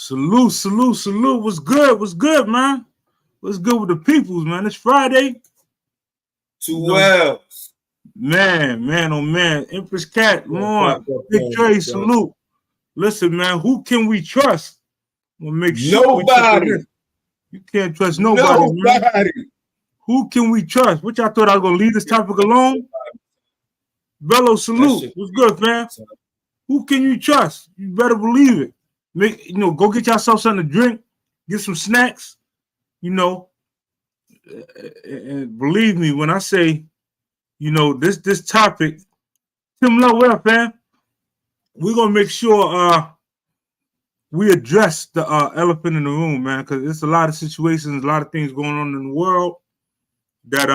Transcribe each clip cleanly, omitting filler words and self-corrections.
Salute, salute, salute. What's good? What's good, man? What's good with the peoples, man? It's Friday. Too well. Man, oh man. Empress Cat, Lauren, Big Dre, salute. Listen, man, who can we trust? We'll make sure nobody. You can't trust nobody, man. Who can we trust? Which I thought I was gonna leave this topic alone. Bello, salute. What's good, man? Who can you trust? You better believe it. Go get yourself something to drink, get some snacks, and believe me when I say, this topic, Tim Lowe, what up, fam? We're gonna make sure we address the elephant in the room, man, because there's a lot of situations, a lot of things going on in the world that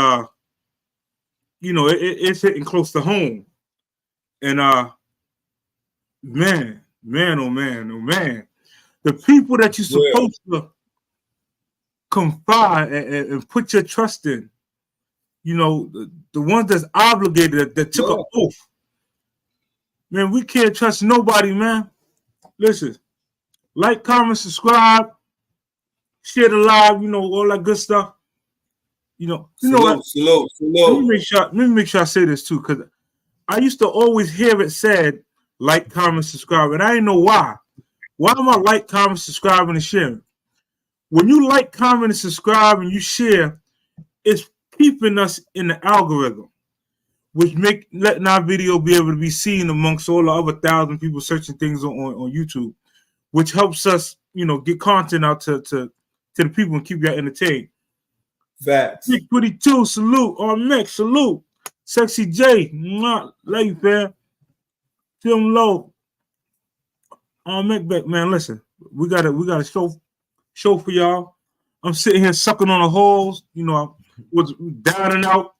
it's hitting close to home. And man, oh man. The people that you're supposed to confide and put your trust in, the ones that's obligated, that took an oath. Man, we can't trust nobody, man. Listen, like, comment, subscribe, share the live, all that good stuff. Salute. Let me make sure I say this too, because I used to always hear it said, like, comment, subscribe, and I didn't know why. Why am I like, comment, subscribing, and sharing? When you like, comment, and subscribe, and you share, it's keeping us in the algorithm, which letting our video be able to be seen amongst all the other 1,000 people searching things on YouTube, which helps us, get content out to the people and keep you entertained. Facts. Big 22, salute. RMX, salute. Sexy J, love you, fam. Tim Lowe. Back, man. Listen, we got a show for y'all. I'm sitting here sucking on the halls. I was down and out,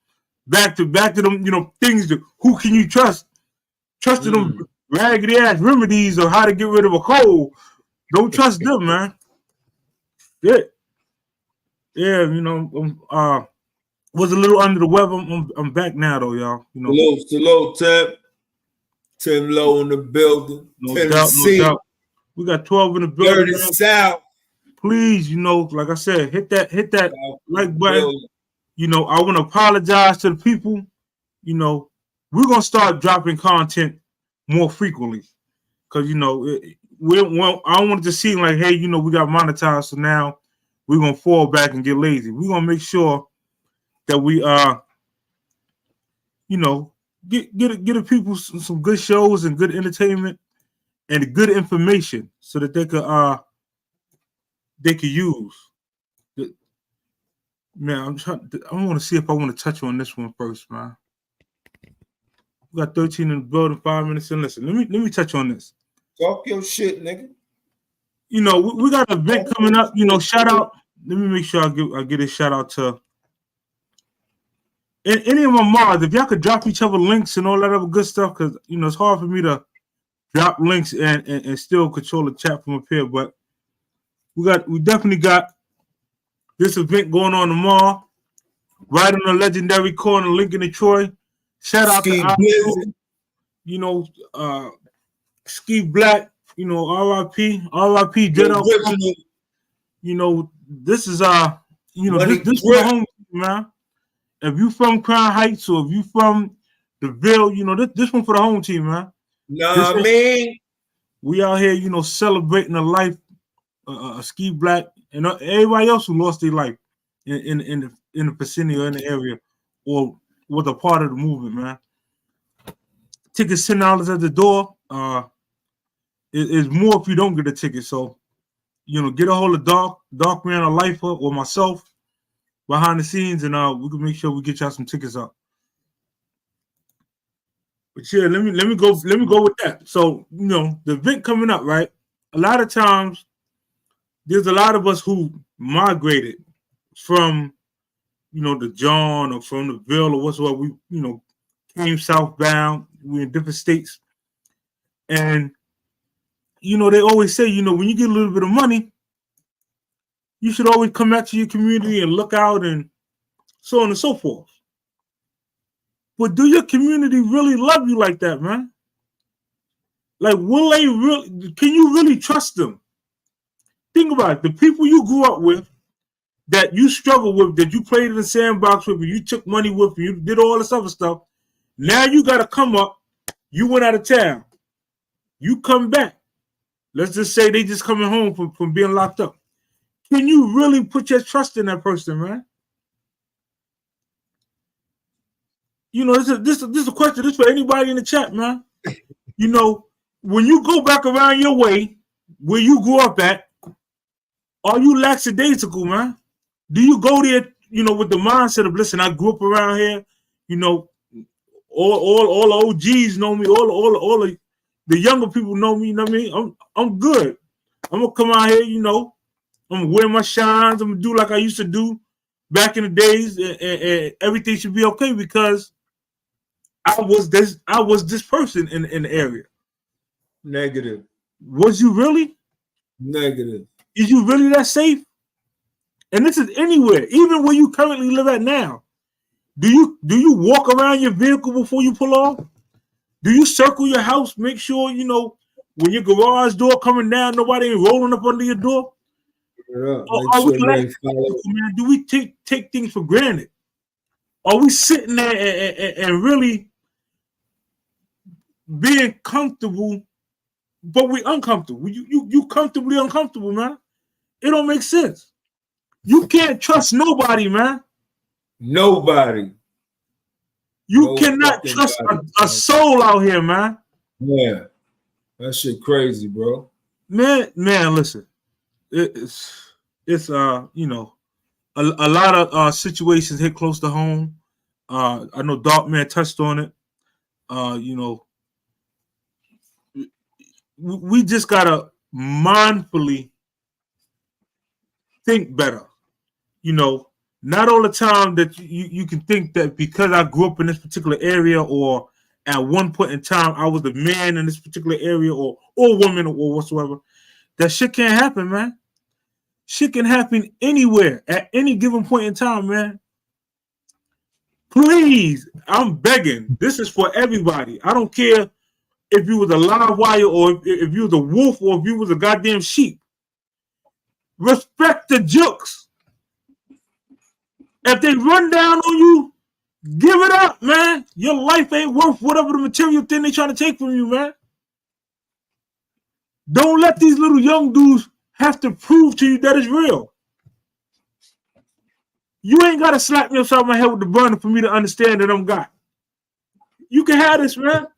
back to them. Things that who can you trust? Trusting them raggedy ass remedies or how to get rid of a cold. Don't trust them, man. Yeah, was a little under the weather. I'm back now, though, y'all. Salute, Tim Lowe in the building. No doubt. We got 12 in the building. Dirty South. Please, like I said, hit that like button. I want to apologize to the people. We're gonna start dropping content more frequently because I don't want it to seem like, hey, we got monetized, so now we're gonna fall back and get lazy. We're gonna make sure that we get the people some good shows and good entertainment and good information so that they could use. Man, I want to see if I want to touch on this one first, man. We got 13 in the building, 5 minutes in. Listen, let me touch on this. Talk your shit, nigga. We got an event coming up. Shout out. Let me make sure I get a shout out to any of my mods. If y'all could drop each other links and all that other good stuff, because it's hard for me to drop links and still control the chat from up here. But we definitely got this event going on tomorrow, right on the legendary corner, Lincoln and Troy. Shout out to Ski Black, RIP, Dread. This is this is the home team, man. If you from Crown Heights or if you from the Ville, this one for the home team, man. We out here, celebrating the life of Ski Black and everybody else who lost their life in the vicinity or in the area or was a part of the movement, man. Tickets $10 at the door. It's more if you don't get a ticket. So, get a hold of Dark Man or Lifer or myself behind the scenes, and we can make sure we get y'all some tickets up. But yeah, let me go with that. So, the event coming up, right? A lot of times there's a lot of us who migrated from the John or from the Ville or whatsoever. We came southbound. We're in different states, and they always say when you get a little bit of money, you should always come back to your community and look out and so on and so forth. But do your community really love you like that, man? Like, will they really? Can you really trust them? Think about it. The people you grew up with, that you struggled with, that you played in the sandbox with, and you took money with, and you did all this other stuff. Now you got to come up. You went out of town. You come back. Let's just say they just coming home from being locked up. Can you really put your trust in that person, man? You know, this is a question. This is for anybody in the chat, man. You know, when you go back around your way, where you grew up at, are you lackadaisical, man? Do you go there, you know, with the mindset of, listen, I grew up around here, you know, all the OGs know me, all the younger people know me, you know what I mean? I'm good. I'm gonna come out here, you know, I'm gonna wear my shines, I'm gonna do like I used to do back in the days, and everything should be okay because I was this person in the area. Negative. Was you really? Negative. Is you really that safe? And this is anywhere, even where you currently live at now. Do you walk around your vehicle before you pull off? Do you circle your house? Make sure, you know, when your garage door coming down, nobody ain't rolling up under your door? Yeah, Or man, do we take things for granted? Are we sitting there and really being comfortable, but we uncomfortable? You comfortably uncomfortable, man. It don't make sense. You can't trust nobody, man. Nobody. You cannot trust a soul out here, man. Yeah. That shit crazy, bro. Man, listen. It's you know, a lot of situations hit close to home. I know Dark Man touched on it. You know, we just gotta mindfully think better. You know, not all the time that you can think that because I grew up in this particular area, or at one point in time I was the man in this particular area, or woman, or whatsoever, that shit can't happen, man. Shit can happen anywhere at any given point in time, man. Please, I'm begging. This is for everybody. I don't care if you was a live wire, or if you was a wolf, or if you was a goddamn sheep. Respect the jokes. If they run down on you, give it up, man. Your life ain't worth whatever the material thing they trying to take from you, man. Don't let these little young dudes have to prove to you that it's real. You ain't got to slap me upside my head with the burner for me to understand that I'm God. You can have this, man.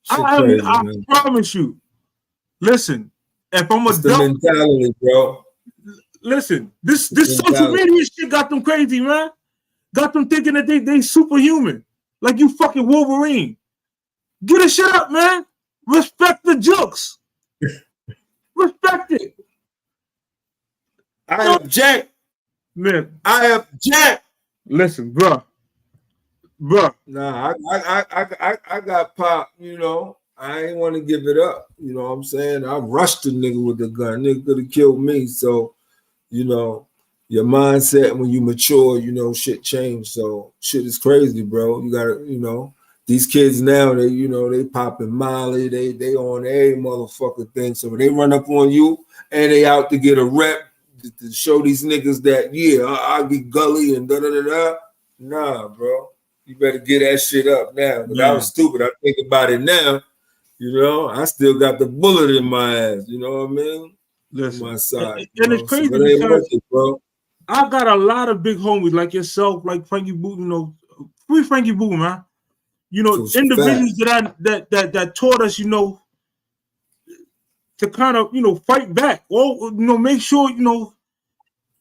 I promise you. Listen, if I'm it's the mentality, bro. Listen, this social media shit got them crazy, man. Got them thinking that they superhuman, like you fucking Wolverine. Get a shit up, man. Respect the jokes. Respect it. I object, man. I object. Listen, bro. Nah, I got pop. You know, I ain't want to give it up. You know what I'm saying? I rushed the nigga with the gun. Nigga could have killed me. So, you know, your mindset when you mature, you know, shit changed. So shit is crazy, bro. You gotta, you know, these kids now, they, you know, they popping Molly, they on every motherfucking thing. So when they run up on you and they out to get a rep to show these niggas that, yeah, I'll get gully and da-da-da-da. Nah, bro. You better get that shit up now. But I was stupid. I think about it now. You know, I still got the bullet in my ass. You know what I mean? Listen, my side. And it's crazy because bro. I got a lot of big homies like yourself, like Frankie Boo, you know, free Frankie Boo, man. You know, individuals that taught us, you know, to kind of, you know, fight back. Or, you know, make sure,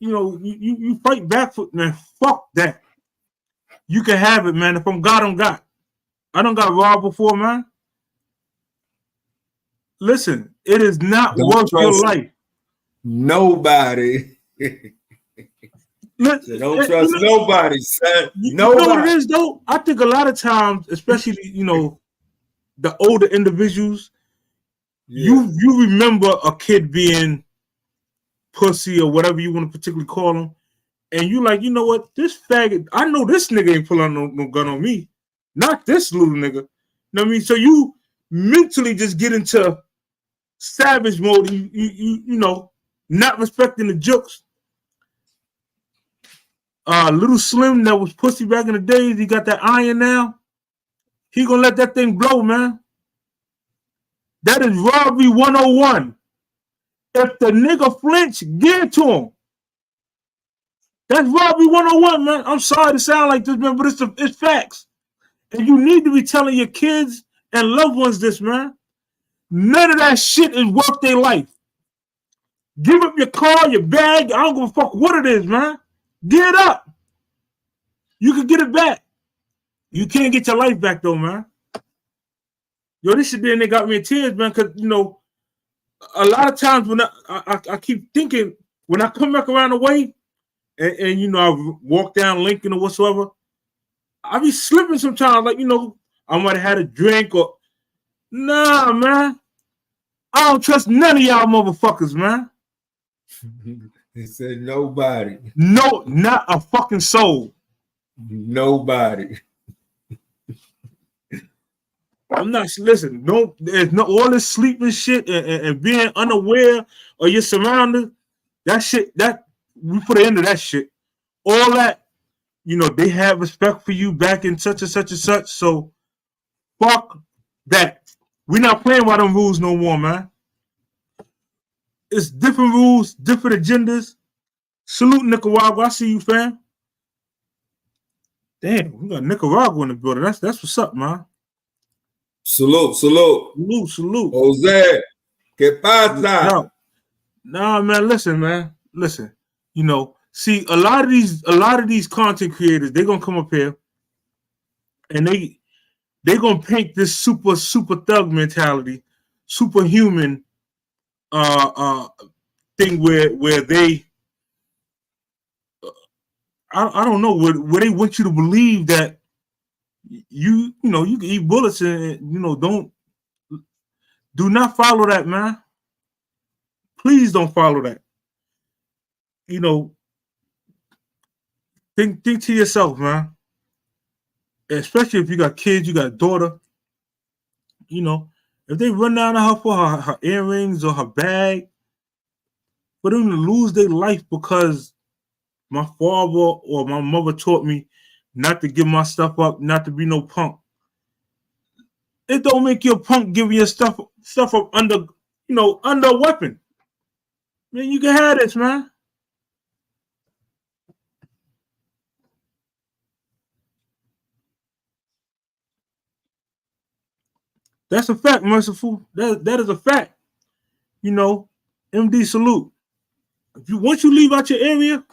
you fight back for, man, fuck that. You can have it, man. If I'm God, I'm God. I don't got robbed before, man. Listen, it is not worth your life. Nobody. Don't trust nobody, son. Nobody. You know what it is, though? I think a lot of times, especially, you know, the older individuals, you remember a kid being pussy or whatever you want to particularly call them, and you like, you know what? This faggot, I know this nigga ain't pulling no gun on me. Not this little nigga. You know what I mean? So you mentally just get into savage mode, you know, not respecting the jokes. Little Slim that was pussy back in the days, he got that iron now. He gonna let that thing blow, man. That is robbery 101. If the nigga flinch, give it to him. That's robbery 101, man. I'm sorry to sound like this, man, but it's facts. And you need to be telling your kids and loved ones this, man. None of that shit is worth their life. Give up your car, your bag. I don't give a fuck what it is, man. Get it up. You can get it back. You can't get your life back, though, man. Yo, this shit then they got me in tears, man, because, you know, a lot of times when I keep thinking, when I come back around the way, and you know, I walk down Lincoln or whatsoever, I be slipping sometimes, like, you know, I might have had a drink or, nah, man. I don't trust none of y'all motherfuckers, man. He said nobody. No, not a fucking soul. Nobody. I'm not, listen, there's no all this sleeping shit and being unaware of your surroundings. That shit, that we put an end to that shit. All that, you know, they have respect for you back in such and such and such. So fuck that. We're not playing by them rules no more, man. It's different rules, different agendas. Salute Nicaragua. I see you, fam. Damn, we got Nicaragua in the building. That's what's up, man. Salute. Salute. Jose, ¿qué pasa? Nah, man, listen. You know, see, a lot of these content creators, they're gonna come up here and they're gonna paint this super thug mentality, superhuman thing where they I don't know where they want you to believe that you know you can eat bullets and you know do not follow that, man. Please don't follow that. You know, think to yourself, man. Especially if you got kids, you got a daughter. You know, if they run down on her for her earrings or her bag, for them to lose their life because my father or my mother taught me not to give my stuff up, not to be no punk. It don't make you a punk giving your stuff up under a weapon. Man, you can have this, man. That's a fact, Merciful. That is a fact. You know, MD salute. Once you leave out your area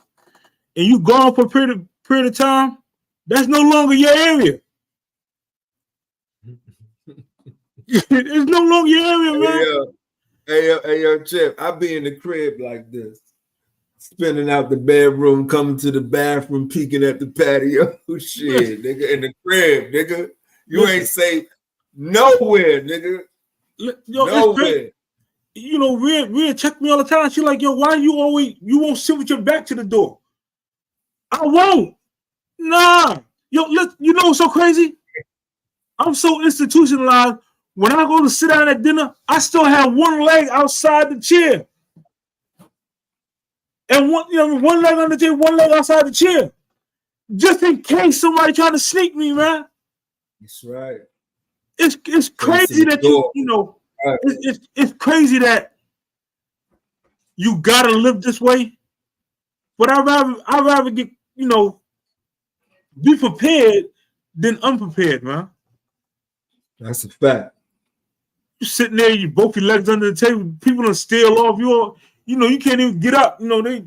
and you gone for a period of time, that's no longer your area. It's no longer your area, man. Hey, yo, Chip, I be in the crib like this, spinning out the bedroom, coming to the bathroom, peeking at the patio. Shit, nigga, in the crib, nigga. You ain't safe nowhere, nigga. Yo, nowhere. You know, Rhea check me all the time. She like, yo, why you won't sit with your back to the door? I won't. Nah. Yo, you know what's so crazy? I'm so institutionalized. When I go to sit down at dinner, I still have one leg outside the chair. And one leg on the chair, one leg outside the chair. Just in case somebody trying to sneak me, man. That's right. It's crazy that you know, right. It's crazy that you gotta live this way. But I'd rather get, you know, be prepared than unprepared, man. That's a fact. You sitting there, you both your legs under the table, people don't steal off you. You know, you can't even get up. You know, they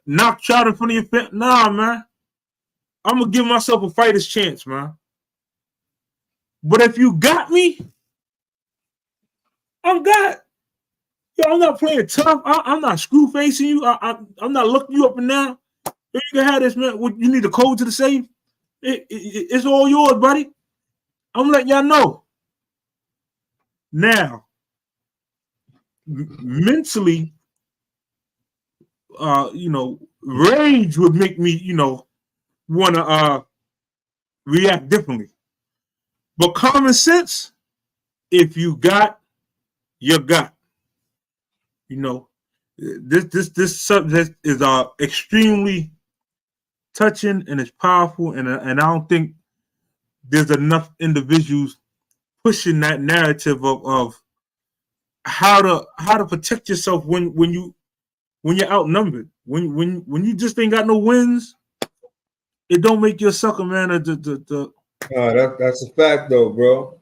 knock you out in front of your family. Nah, man. I'm gonna give myself a fighter's chance, man. But if you got me, I'm got. Yo, I'm not playing tough. I'm not screw facing you. I'm not looking you up and down. You can have this, man. You need a code to the safe. It's all yours, buddy. I'm letting y'all know. Now, mentally, you know, rage would make me, you know, want to react differently. But common sense, if you got you got. You know, this subject is extremely touching and it's powerful, and I don't think there's enough individuals pushing that narrative of how to protect yourself when you're outnumbered. When you just ain't got no wins, it don't make you a sucker, man. That's a fact though, bro.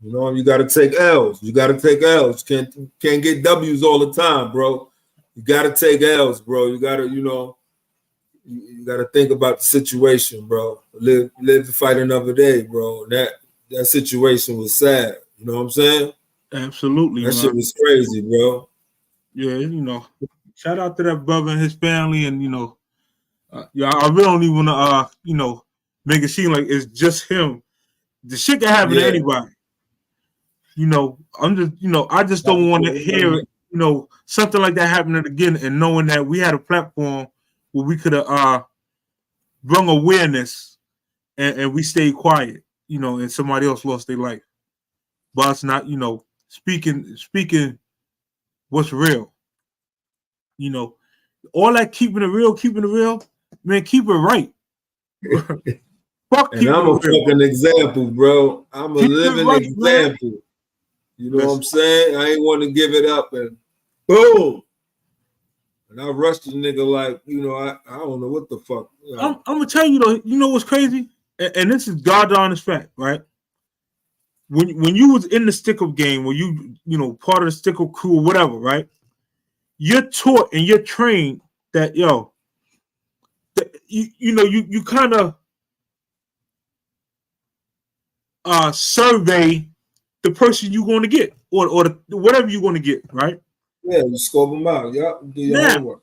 You know, you gotta take L's. You gotta take L's. Can't get W's all the time, bro. You gotta take L's, bro. You gotta, you gotta think about the situation, bro. Live to fight another day, bro. That situation was sad. You know what I'm saying? Absolutely, that man. Shit was crazy, bro. Yeah, shout out to that brother and his family, and yeah, I really don't even want to, make it seem like it's just him. The shit can happen to anybody. I'm just, I just don't want to hear, something like that happening again, and knowing that we had a platform where we could have brought awareness, and we stayed quiet, and somebody else lost their life. But it's not, speaking what's real. All that keeping it real, man, keep it right. Fuck, and I'm a fucking example, bro. I'm a living example. Man. You know what I'm saying? I ain't want to give it up, and boom. And I rushed the nigga like, I don't know what the fuck. I'm gonna tell you though, you know what's crazy? And this is God's honest fact, right? When you was in the stick-up game, where you part of the stick-up crew or whatever, right? You're taught and you're trained that you kind of survey the person you're going to get or whatever you're going to get, right? Yeah, you scope them out. Yeah, do your homework.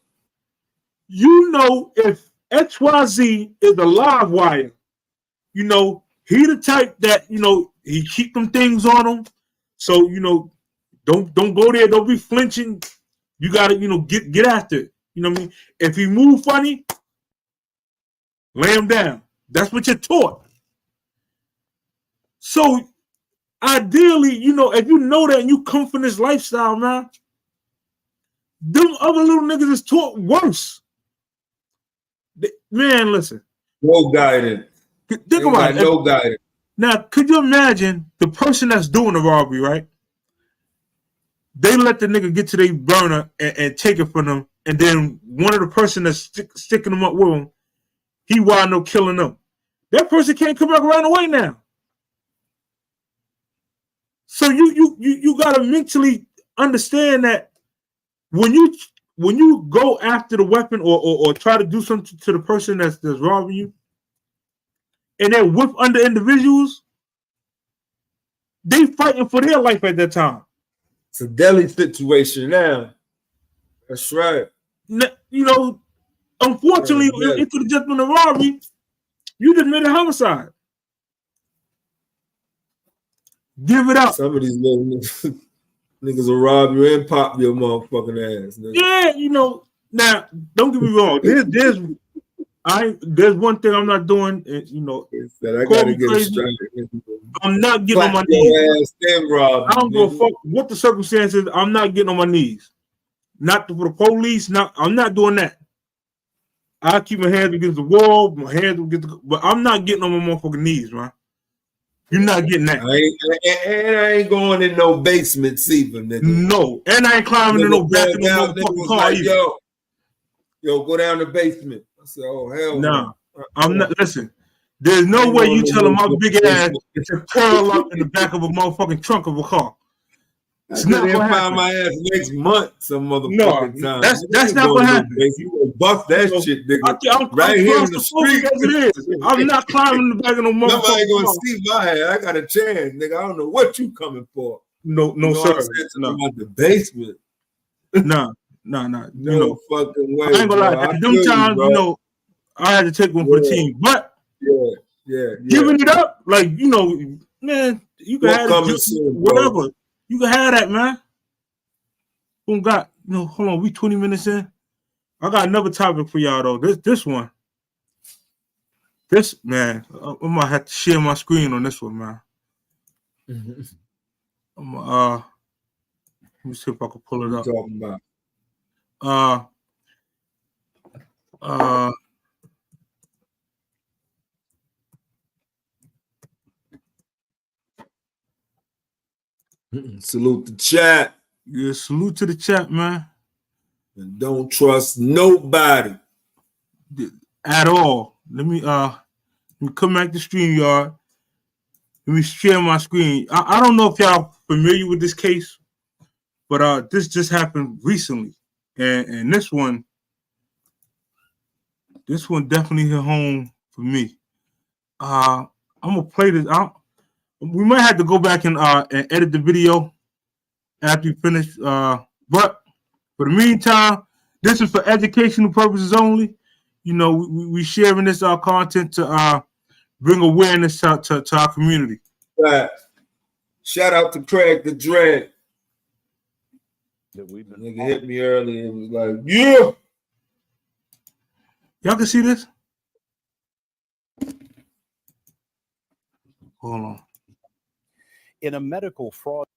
If XYZ is a live wire, he the type that he keep them things on him. So don't go there. Don't be flinching. You gotta get after it. You know what I mean? If he move funny, lay him down. That's what you're taught. So ideally, if you know that and you come from this lifestyle, man, them other little niggas is taught worse. Man, listen. No guidance. Think about it. No guidance. Now, could you imagine the person that's doing the robbery, right? They let the nigga get to their burner and take it from them, and then one of the person that's sticking them up with him, he wind up killing them. That person can't come back around the way now. So you gotta mentally understand that when you go after the weapon or try to do something to the person that's robbing you, and they're with under individuals, they fighting for their life at that time. It's a deadly situation now. That's right. Unfortunately, it could have just been a robbery. You just made a homicide. Give it up. Some of these little niggas will rob you and pop your motherfucking ass. Nigga. Yeah, now don't get me wrong. There's one thing I'm not doing. I gotta get it straight. I'm not getting on my knees. I don't give a fuck what the circumstances. I'm not getting on my knees. Not for the police. I'm not doing that. I keep my hands against the wall, but I'm not getting on my motherfucking knees, man. You're not getting that. I ain't going in no basements either, nigga. No, and I ain't climbing in no back of no motherfucking car either. Yo, go down the basement. I said, oh hell no. I'm not. Listen, there's no way you telling my big ass to curl up in the back of a motherfucking trunk of a car. It's not gonna happen. My ass next month, some motherfucking time. That's not gonna happen. You gonna bust that shit, nigga. I'm right here in the street. As it is. I'm not climbing the back of no motherfucking car. Nobody gonna see my ass. I got a chance, nigga. I don't know what you coming for. No, sir. I'm at the basement. No. No fucking way. I ain't gonna lie. At them times, I had to take one for the team. But giving it up, like, man, you can have it whatever. Bro. You can have that, man. Hold on, we 20 minutes in. I got another topic for y'all though. This one. This, man, I might have to share my screen on this one, man. me see if I can pull it What up. you talking about? Salute the chat. Yeah, salute to the chat, man. And don't trust nobody at all. Let me come back to StreamYard. Let me share my screen. I don't know if y'all familiar with this case, but this just happened recently. And this one definitely hit home for me. I'm gonna play this. We might have to go back and edit the video after we finish. But for the meantime, this is for educational purposes only. You know, we sharing this content to bring awareness to our community. Right. Shout out to Craig the Dread. Nigga hit me earlier and was like, yeah. Y'all can see this? Hold on. In a medical fraud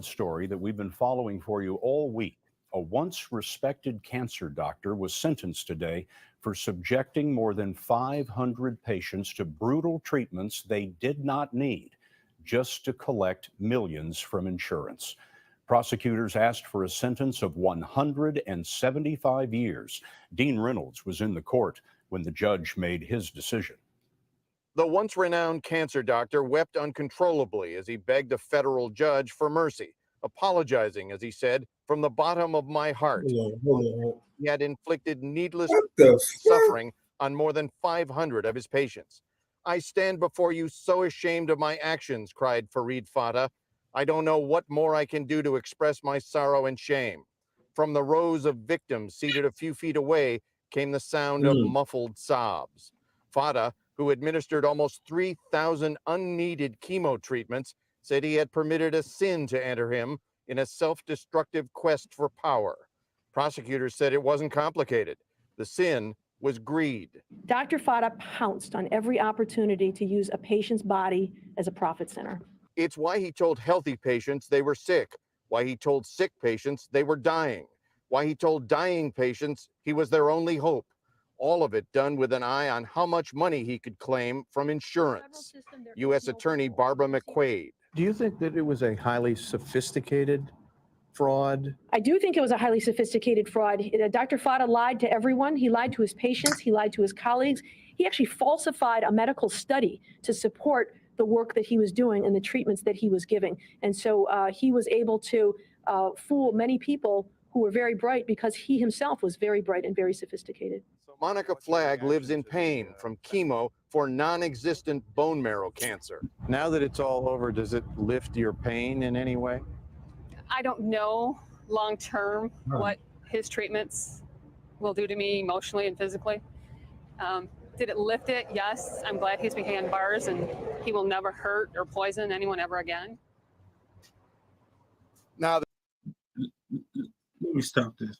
story that we've been following for you all week, a once respected cancer doctor was sentenced today for subjecting more than 500 patients to brutal treatments they did not need just to collect millions from insurance. Prosecutors asked for a sentence of 175 years. Dean Reynolds was in the court when the judge made his decision. The once renowned cancer doctor wept uncontrollably as he begged a federal judge for mercy, apologizing, as he said, from the bottom of my heart. He had inflicted needless suffering on more than 500 of his patients. I stand before you so ashamed of my actions, cried Farid Fatah. I don't know what more I can do to express my sorrow and shame. From the rows of victims seated a few feet away came the sound of muffled sobs. Fatah, who administered almost 3,000 unneeded chemo treatments, said he had permitted a sin to enter him in a self-destructive quest for power. Prosecutors said it wasn't complicated. The sin was greed. Dr. Fatah pounced on every opportunity to use a patient's body as a profit center. It's why he told healthy patients they were sick, why he told sick patients they were dying, why he told dying patients he was their only hope. All of it done with an eye on how much money he could claim from insurance. U.S. Attorney Barbara McQuaid. Do you think that it was a highly sophisticated fraud? I do think it was a highly sophisticated fraud. Dr. Fatah lied to everyone. He lied to his patients. He lied to his colleagues. He actually falsified a medical study to support the work that he was doing and the treatments that he was giving. And so he was able to fool many people who were very bright because he himself was very bright and very sophisticated. So Monica Flagg lives in pain from chemo for non-existent bone marrow cancer. Now that it's all over, does it lift your pain in any way? I don't know long-term what his treatments will do to me emotionally and physically. Did it lift it? Yes. I'm glad he's behind bars and he will never hurt or poison anyone ever again. Now, let me stop this.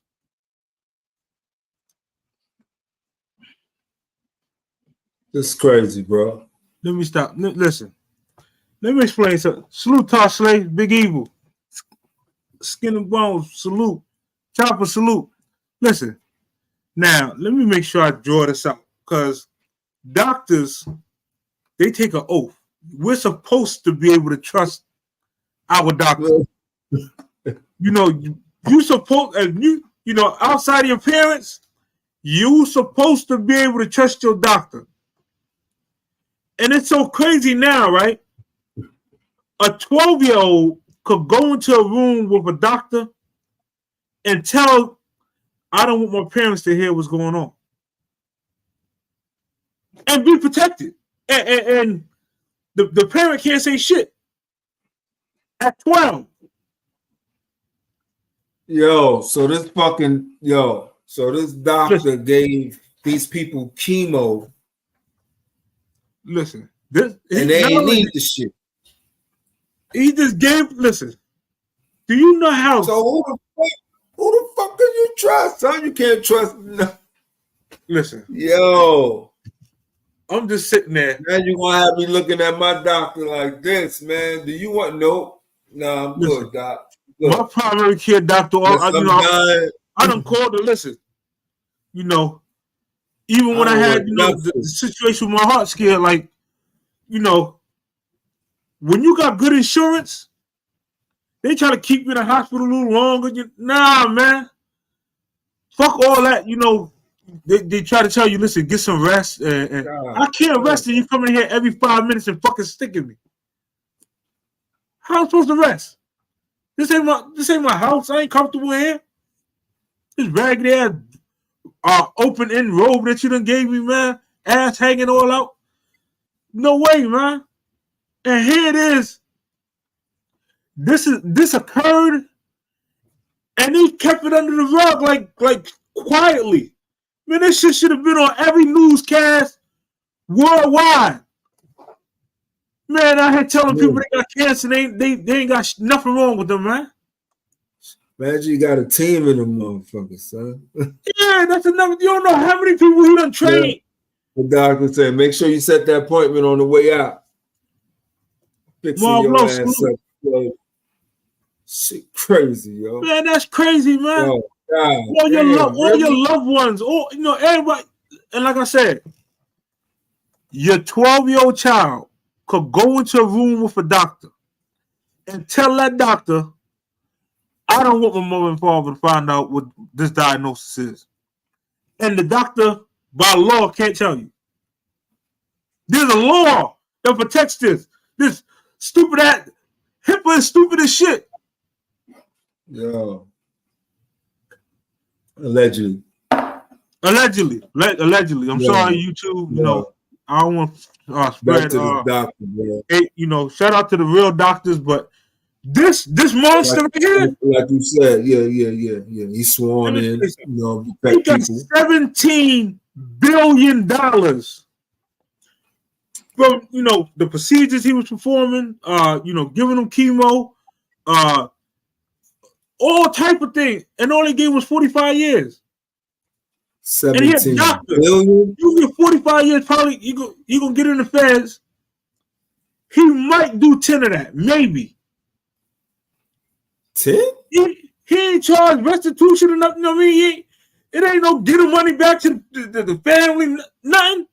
This is crazy, bro. Let me stop. Listen. Let me explain something. Salute Slay, Big Evil. Skin and Bones, salute. Chopper, salute. Listen. Now, let me make sure I draw this out. Because doctors, they take an oath. We're supposed to be able to trust our doctors. You know, you supposed, you know, outside of your parents, you supposed to be able to trust your doctor. And it's so crazy now, right? A 12-year-old could go into a room with a doctor and tell, I don't want my parents to hear what's going on. And be protected. And the parent can't say shit. At 12. So this doctor gave these people chemo. Listen, and they ain't need the shit. He just gave. Listen, do you know how? So who the fuck can you trust? Son, you can't trust. No. Listen, So I'm just sitting there. Now you gonna have me looking at my doctor like this, man. Do you want no? Nah, I'm Listen, good, doc. Good. My primary care doctor, Yes, I done called her. Listen, you know, even when I had, the situation with my heart scared, like, you know, when you got good insurance, they try to keep you in the hospital a little longer. Nah, man. Fuck all that, you know. They try to tell you, listen, get some rest. I can't rest and you come in here every 5 minutes and fucking sticking me. How am I supposed to rest? This ain't my house. I ain't comfortable here. This raggedy ass open end robe that you done gave me, man. Ass hanging all out. No way, man. And here it is. This occurred, and he kept it under the rug like quietly. Man, this shit should have been on every newscast worldwide. Man, I had telling people they got cancer. They ain't got nothing wrong with them, man. Imagine you got a team in them motherfuckers, son. Yeah, that's another. You don't know how many people he done trained. Yeah. The doctor said, make sure you set that appointment on the way out. Fixing your ass up. Yo. Shit crazy, yo. Man, that's crazy, man. Yo, God, all your loved ones, all, you know, everybody. And like I said, your 12-year-old child could go into a room with a doctor and tell that doctor, I don't want my mother and father to find out what this diagnosis is. And the doctor, by law, can't tell you. There's a law that protects this. This stupid ass, HIPAA is stupid as shit. Yo. Allegedly. I'm sorry, YouTube. You know, I don't want to spread. Doctor, bro. You know, shout out to the real doctors, but this monster right here, like you said, yeah. He's sworn in. You know, he got $17 billion from, you know, the procedures he was performing. You know, giving them chemo, all type of things, and all he gave was 45 years. 17 billion. You get 45 years, probably you gonna get in the feds. He might do 10 of that, maybe. 10? He ain't charged restitution or nothing. I mean, it ain't no getting money back to the family, nothing.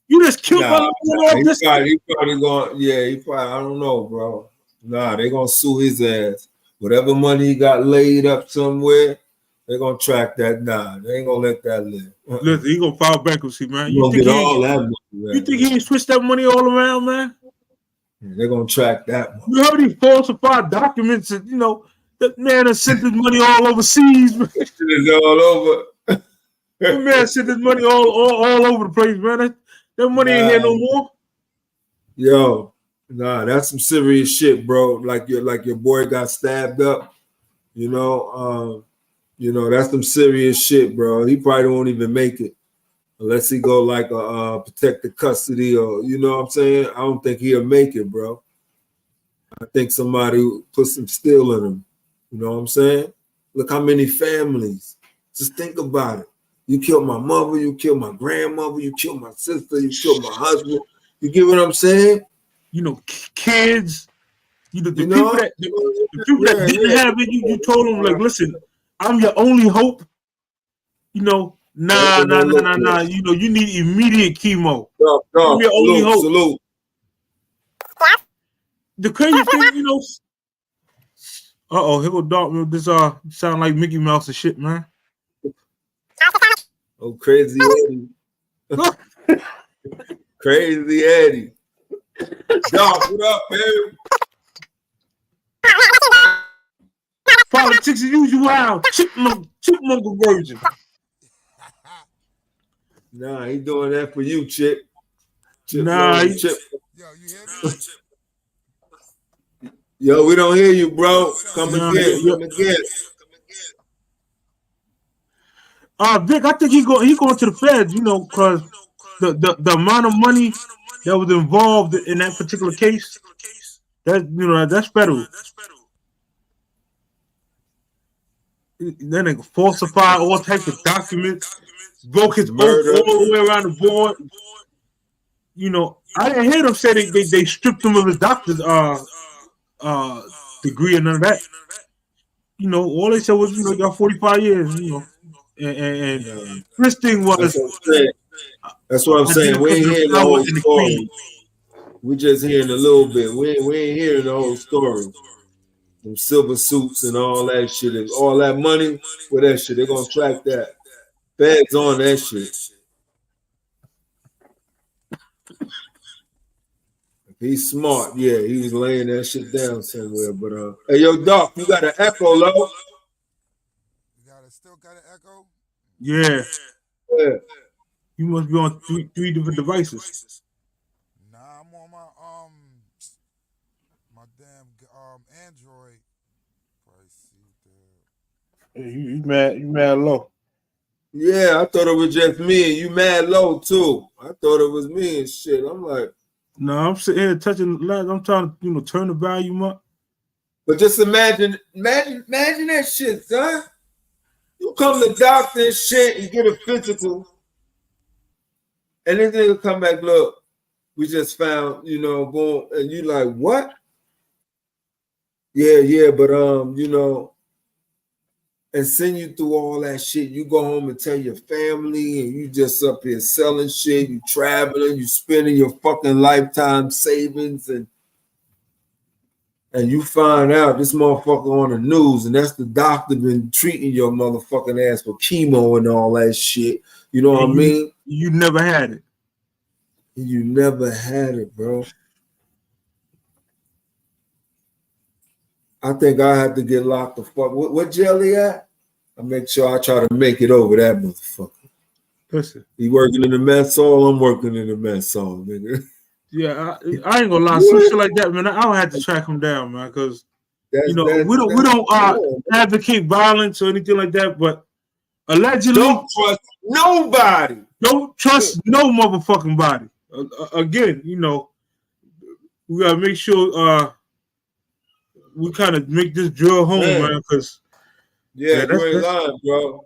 You just killed he probably going. Yeah, he probably. I don't know, bro. Nah, they gonna sue his ass. Whatever money he got laid up somewhere, they're gonna track that down. They ain't gonna let that live. Listen, he gonna file bankruptcy, man. You think all that money, you think he ain't switched that money all around, man? They're gonna track that money. You heard he falsified documents, and you know that man has sent his money all overseas. It's all over. That man sent his money all over the place, man. That money ain't here no more. Yo, nah, that's some serious shit, bro. Like your boy got stabbed up. You know, that's some serious shit, bro. He probably won't even make it unless he go like a protected custody, or you know what I'm saying. I don't think he'll make it, bro. I think somebody put some steel in him. You know what I'm saying? Look how many families. Just think about it. You killed my mother, you killed my grandmother, you killed my sister, you killed my husband. You get what I'm saying? You know, kids. The people that didn't have it, you told them, like, listen, I'm your only hope. You know, nah. You know, you need immediate chemo. I'm your only hope. Salute. The crazy thing, you know. Here go Dark. This sound like Mickey Mouse and shit, man. Oh, crazy Eddie. Crazy Eddie. Doc, what up, man? Politics as usual. Chipmunk version. Nah, he doing that for you, Chip. Chip. Yo, you hear me? Yo, we don't hear you, bro. Come again. Vic, I think he going to the feds, you know, because the amount of money that was involved in that particular case, that's federal. Then they falsified all types of documents, broke his oath all the way around the board. you know, I didn't hear them say they stripped him of his doctor's degree and none of that. You know, all they said was, you know, you got 45 years, you know. And this thing was, that's what I'm I did saying. it We because ain't of the hearing the power whole and the queen. story. We just hearing a little bit. We ain't hearing the whole story. Them silver suits and all that shit. All that money with that shit. They're gonna track that. Feds on that shit. If he's smart, yeah, he was laying that shit down somewhere. But hey, yo, Doc, you got an echo, low. Still got an echo? Yeah. Yeah. You must be on three different devices. Nah, I'm on my damn Android. You mad low. Yeah, I thought it was just me and you mad low too. I thought it was me and shit. I'm like, no, I'm sitting here touching the lens. I'm trying to, you know, turn the volume up. but just imagine that shit, son. You come to the doctor and shit and get a physical, and then they'll come back, look, we just found, you know, boom, and you like, what? Yeah, but you know, and send you through all that shit. You go home and tell your family, and you just up here selling shit, you traveling, you spending your fucking lifetime savings, and you find out this motherfucker on the news, and that's the doctor been treating your motherfucking ass for chemo and all that shit. You know what I mean? You never had it. You never had it, bro. I think I had to get locked the fuck. What jail he at? I make sure I try to make it over that motherfucker. Listen. He working in the mess hall. I'm working in the mess hall, nigga. Yeah, I ain't gonna lie. Some shit like that, man. I don't have to track him down, man, because you know we don't advocate violence or anything like that. But allegedly, don't trust nobody. Don't trust no motherfucking body. Again, you know, we gotta make sure we kind of make this drill home, man. Because you ain't lying, bro.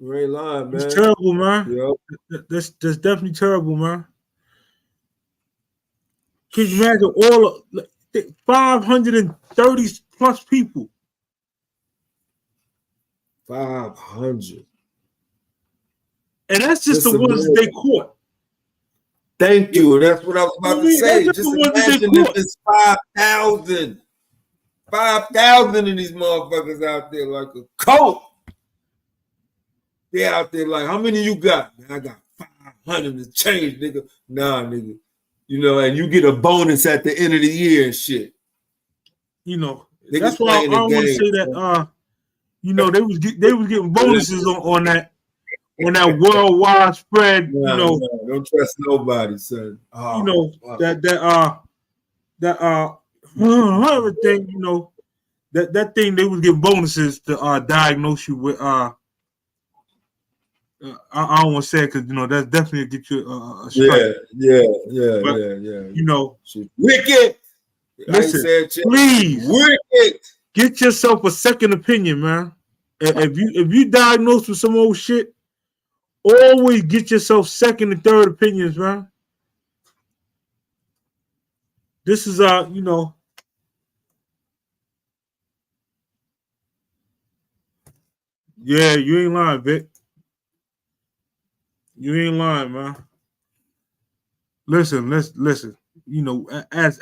You ain't lying, man. It's terrible, man. Yep. That's definitely terrible, man. Can you imagine all 530 plus people? 500. And that's just the ones they caught. Thank you. That's what I was about to say. Just imagine if it's 5,000. 5,000 of these motherfuckers out there like a coat. They out there like, how many you got? Man, I got 500 to change, nigga. Nah, nigga. You know, and you get a bonus at the end of the year and shit. You know, that's why I don't want to say that. You know, they was getting bonuses on that worldwide spread. Nah, you know, don't trust nobody, son. You know everything. You know that thing they was getting bonuses to diagnose you with. I don't want to say it because you know that's definitely get you a strike. Yeah. You know, wicked. Listen, please, wicked. Get yourself a second opinion, man. If you diagnosed with some old shit, always get yourself second and third opinions, man. This is you know. Yeah, you ain't lying, Vic. You ain't lying, man. Listen. You know, as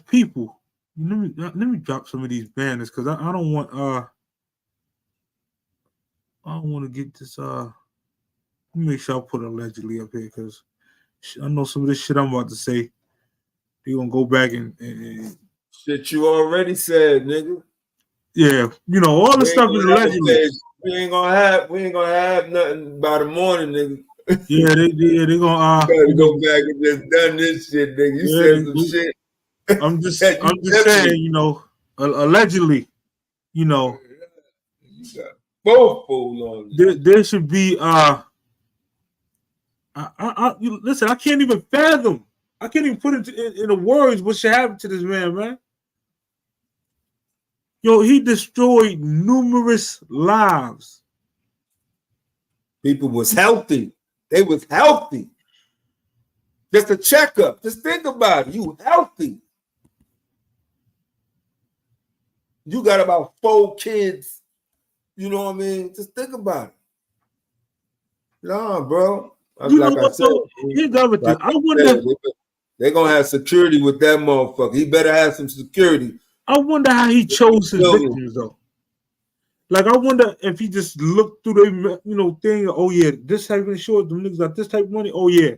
people, let me drop some of these banners because I don't want to get this let me make sure I put allegedly up here because I know some of this shit I'm about to say. They gonna go back and shit you already said, nigga. Yeah, you know all the stuff is allegedly. We ain't gonna have nothing by the morning, nigga. Yeah, they gonna gotta go back and just done this shit, nigga. You said some shit. I'm just saying, you know, allegedly, you know, you got both fools on there should be listen, I can't even fathom. I can't even put it in the words what should happen to this man. Yo, he destroyed numerous lives. People was healthy. They was healthy. Just a checkup. Just think about it. You healthy. You got about 4 kids. You know what I mean? Just think about it. Nah, bro. You know what? Here's the other thing. I wonder. They're gonna have security with that motherfucker. He better have some security. I wonder how he chose his victims, though. Like, I wonder if he just looked through the, thing. Oh yeah, this type of insurance, them niggas got this type of money. Oh yeah,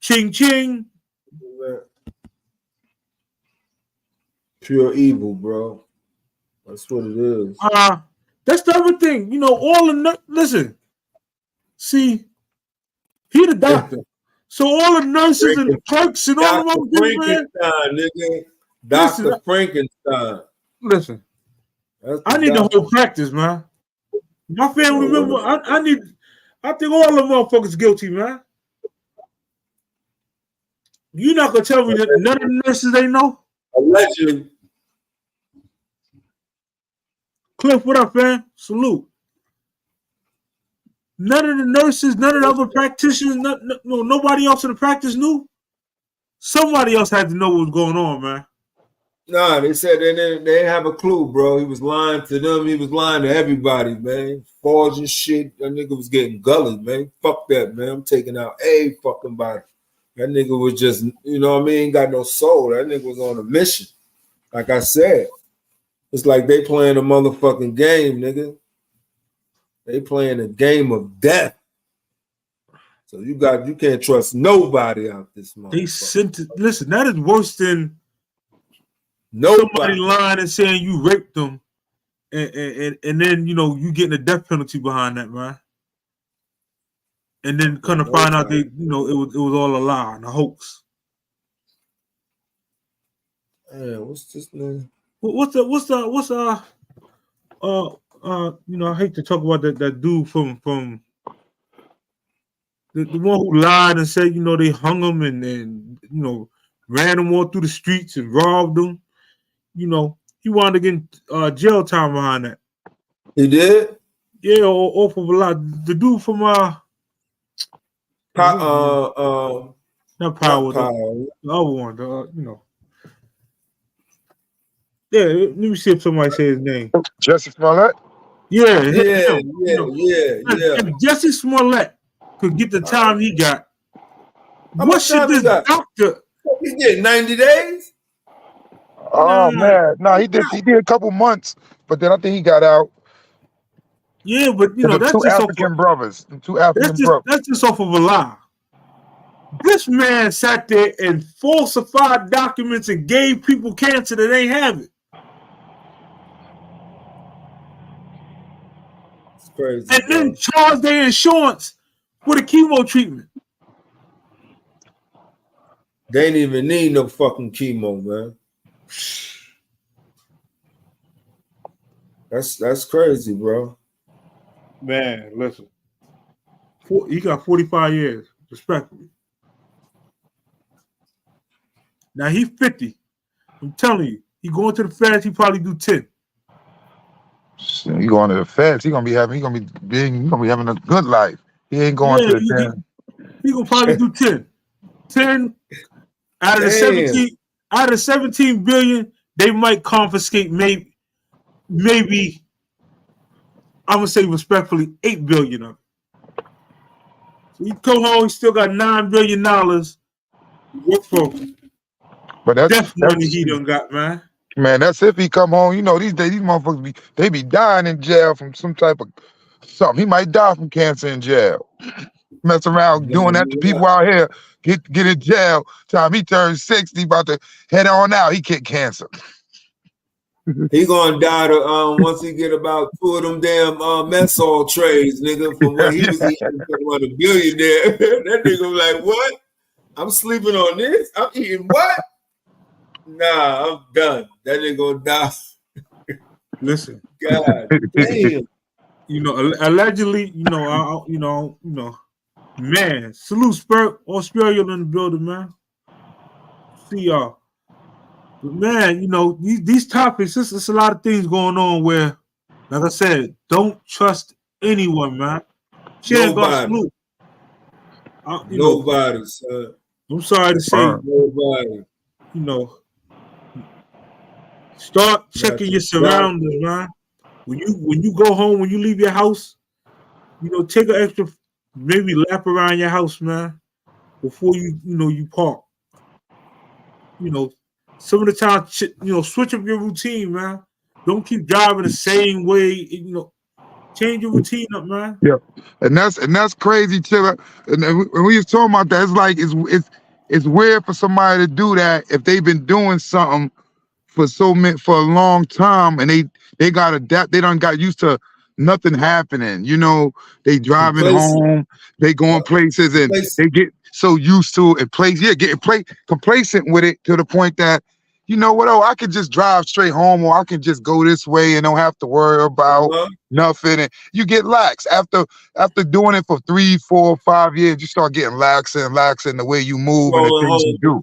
ching ching. Pure evil, bro. That's what it is. That's the other thing. Listen. See, he the doctor. So all the nurses and the clerks and all Dr. Frankenstein, nigga. Dr. Frankenstein. Listen, I need the whole practice, man. My family member, I think all the motherfuckers guilty, man. You're not gonna tell me that none of the nurses they know? Allegedly. Cliff, what up, fam? Salute. None of the nurses, none of the other practitioners, nobody else in the practice knew. Somebody else had to know what was going on, man. Nah, they said they didn't have a clue, bro. He was lying to them. He was lying to everybody, man. Forging shit. That nigga was getting gully, man. Fuck that, man. I'm taking out a fucking body. That nigga was just, you know what I mean? Got no soul. That nigga was on a mission. Like I said, it's like they playing a motherfucking game, nigga. They playing a game of death. So you can't trust nobody out this motherfucker. Listen, that is worse than somebody lying and saying you raped them, and then you getting a death penalty behind that, man. And then kind of find out it was all a lie and a hoax. What's this name? I hate to talk about that dude from the one who lied and said, they hung him and ran him all through the streets and robbed him. He wanted to get jail time behind that. He did? Yeah, off of a lot. The dude from not Power. The other one, Yeah, let me see if somebody say his name. Jesse Smollett? Yeah. Yeah. If Jesse Smollett could get the time he got, what should this doctor? He get 90 days? Oh man, no, he did a couple months, but then I think he got out. Yeah, but that's two just African brothers. That's just off of a lie. This man sat there and falsified documents and gave people cancer that ain't have it. It's crazy. And then charged their insurance with a chemo treatment. They ain't even need no fucking chemo, man. That's crazy, bro. Man, listen. He got 45 years, respectfully. Now he's 50. I'm telling you, he going to the feds, he probably do 10. He going to the feds, he gonna be having a good life. He ain't going to the 10. He gonna probably do 10. 10 out of the 17 billion, they might confiscate maybe I'm gonna say respectfully 8 billion of it. So he come home, he still got $9 billion work for but that's money he done got, man. Man, that's if he come home. These days these motherfuckers be dying in jail from some type of something. He might die from cancer in jail. Mess around doing that to people out here. Get in jail. Time he turns 60, about to head on out. He get cancer. He gonna die once he get about 2 of them damn messall trays, nigga, from what he was eating from a billionaire. That nigga was like, what? I'm sleeping on this? I'm eating what? Nah, I'm done. That nigga gonna die. Listen. God damn. Allegedly, man, salute Spurt, Australia in the building, man. See y'all. But man, these topics, it's a lot of things going on where, like I said, don't trust anyone, man. She ain't gonna salute. Nobody, son. I'm sorry to say, nobody. You know, start checking your surroundings, man. When you go home, when you leave your house, you know, take an extra, maybe lap around your house, man, before you park. You know, some of the time, switch up your routine, man. Don't keep driving the same way. You know, change your routine up, man. Yeah, and that's crazy, Chilla. And when we was talking about that, it's like it's weird for somebody to do that if they've been doing something for a long time, and they got adapt. They done got used to nothing happening. You know, they driving home, they going places, and they get so used to it. Getting complacent with it to the point that, you know what? Oh, I can just drive straight home, or I can just go this way and don't have to worry about nothing. And you get lax after doing it for 3, 4, 5 years. You start getting lax in the way you move and the things you do.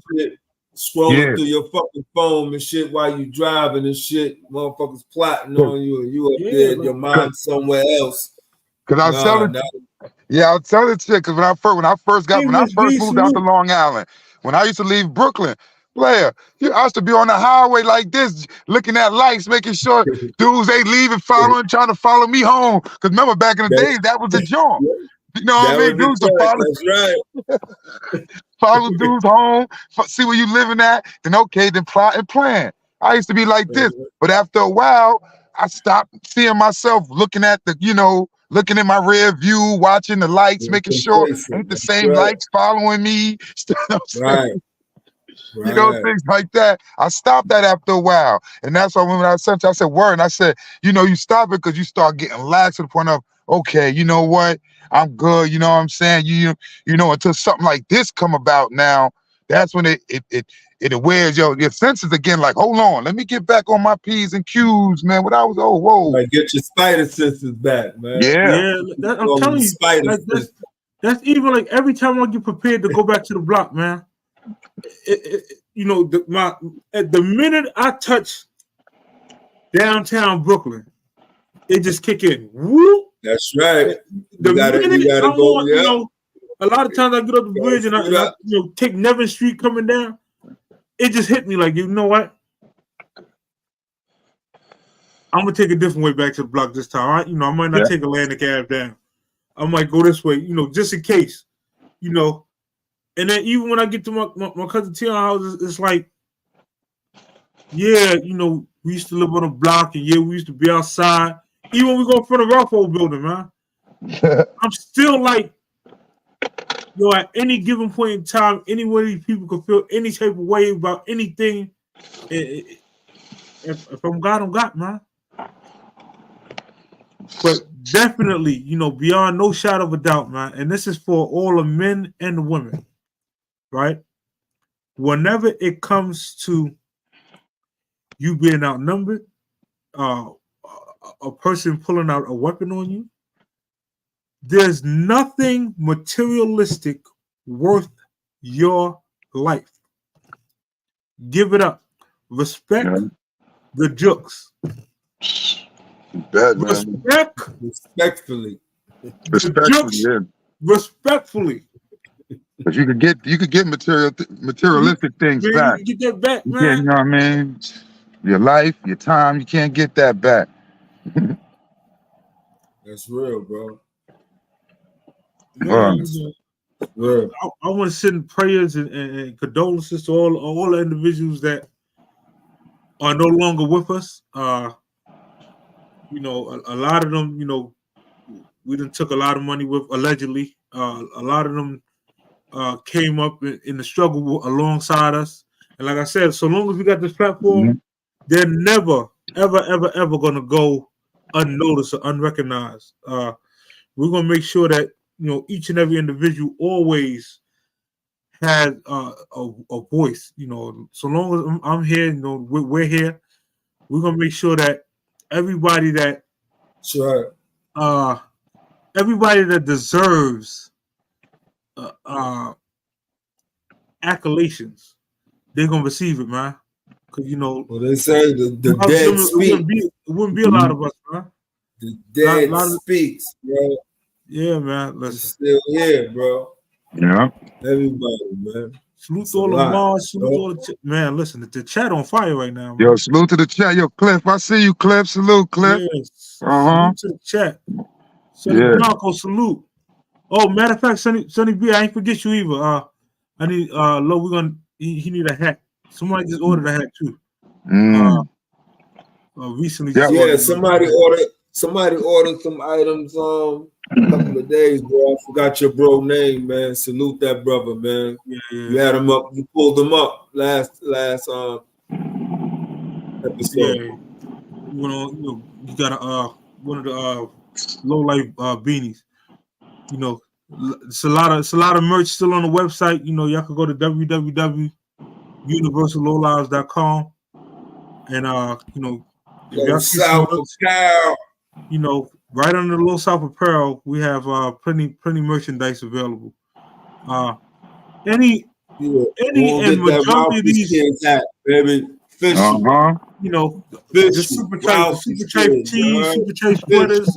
Scrolling through your fucking phone and shit while you driving and shit, motherfuckers plotting on you, and you up there in your mind somewhere else. Cause I was telling, I was telling chick, because when I first moved out to Long Island, when I used to leave Brooklyn, Blair, I used to be on the highway like this, looking at lights, making sure dudes ain't leaving, trying to follow me home. Cause remember back in the days, that was a joint. You know what I mean? Dudes to follow. That's right. Follow dudes home, see where you living at, then plot and plan. I used to be like this, but after a while, I stopped seeing myself looking at looking in my rear view, watching the lights, making sure ain't the same lights following me. You know, things like that. I stopped that after a while. And that's why when I said word, and I said, you stop it because you start getting lax to the point of, okay, you know what? I'm good. You know what I'm saying? You know, until something like this come about now, that's when it wears your senses again. Like, hold on, let me get back on my P's and Q's, man. What I was, whoa. Like, get your spider senses back, man. Yeah. I'm telling you, like, that's even like every time I get prepared to go back to the block, man. The minute I touch downtown Brooklyn, it just kick in. Whoop. That's right. The minute I'm on, a lot of times I get up the bridge and I take Nevin Street coming down, it just hit me like, you know what? I'm gonna take a different way back to the block this time. I might not take Atlantic Ave down. I might go this way, just in case, And then even when I get to my cousin Tion's house, it's like, we used to live on a block, and we used to be outside. Even when we go in front of Ralph building, man, I'm still like, at any given point in time, any one of these people could feel any type of way about anything. If I'm God, I'm God, man. But definitely, beyond no shadow of a doubt, man, and this is for all the men and the women, right? Whenever it comes to you being outnumbered, a person pulling out a weapon on you, there's nothing materialistic worth your life. Give it up. Respect the jokes. Respectfully. Respectfully. But you could get materialistic things back. You get that back, man. You know what I mean? Your life, your time, you can't get that back. That's real, bro. I want to send prayers and condolences to all the individuals that are no longer with us. A lot of them, we done took a lot of money with, allegedly. A lot of them came up in the struggle alongside us. And like I said, so long as we got this platform, they're never, ever, ever, ever going to go unnoticed or unrecognized. We're going to make sure that, each and every individual always has a voice. So long as I'm here, we're here. We're going to make sure that everybody that deserves accolations, they're gonna receive it, man. Because well, they say the dead speak. It wouldn't be a lot of us, man. The dead lot of, speaks, bro. yeah, man. It's Listen, still here, bro. Yeah. Everybody, man. salute It's to a all the lot, Mars, salute bro. to all the man. Listen, the chat on fire right now, Yo, man. salute to the chat. Yo, Cliff, I see you, Cliff. Salute, Cliff. Yes, Uh-huh. salute to the chat. Sonny Yeah. Blanco, salute. Oh, matter of fact, Sonny B, I ain't forget you either. I need Lo, he need a hat. Somebody just ordered a hat too. Recently just Yeah, ordered. somebody ordered some items a couple of days, bro. I forgot your bro name, man. Salute that brother, man. Yeah. You had him up, you pulled him up last episode. Yeah. You got one of the low life beanies. You know, it's a lot of merch still on the website. You know, y'all can go to www.universallowlives.com and you know, if y'all see some merch, you know, right under the Low South Apparel, we have plenty merchandise available. Any and majority of these kids hat, baby. Fishy. You know, Fishy. the super type tees, super type sweaters,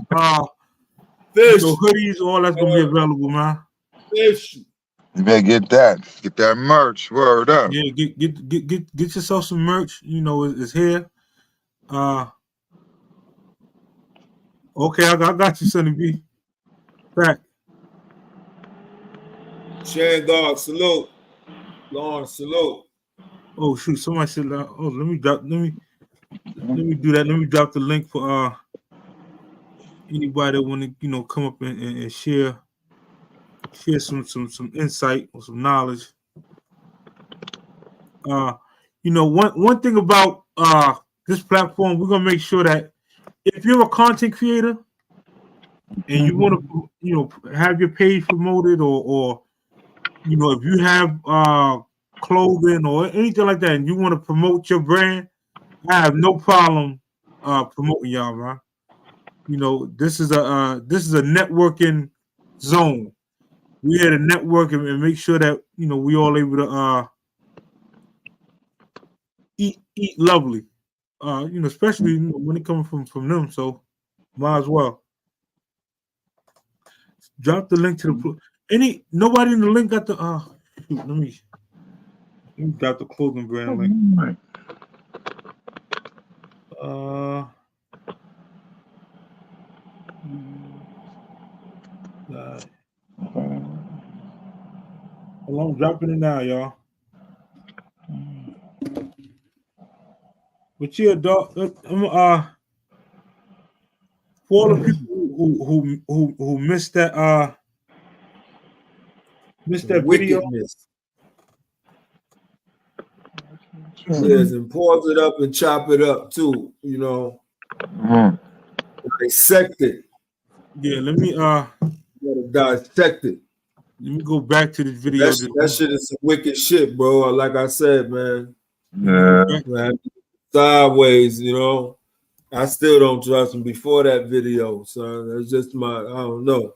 Fish. you know, hoodies, all that's gonna be available, man. Fish. You better get that merch. Word up. Yeah, get yourself some merch. You know, it's here. Okay, I got you, Sonny B. Back. Shane God, salute. Lawrence, salute. Oh shoot, somebody said, oh, let me do that. Let me drop the link for anybody that want to, you know, come up and share some insight or some knowledge. You know, one thing about this platform, we're gonna make sure that if you're a content creator and you want to, you know, have your page promoted, or you know, if you have clothing or anything like that, and you want to promote your brand, I have no problem promoting y'all, man. You know, this is a networking zone. We had to network and make sure that, you know, we all able to eat lovely. You know, especially, you know, when it comes from them. So might as well drop the link to the nobody in the link got the shoot, let me drop the clothing brand link. Hold on, I'm dropping it now, y'all. But yeah, dog, for all the people who missed that video. Yes, and pause it up and chop it up too, you know. Dissect it. Yeah, let me dissect it. Let me go back to the video. That shit is some wicked shit, bro. Like I said, man. Yeah. Man, sideways, you know. I still don't trust him before that video, son. That's just I don't know.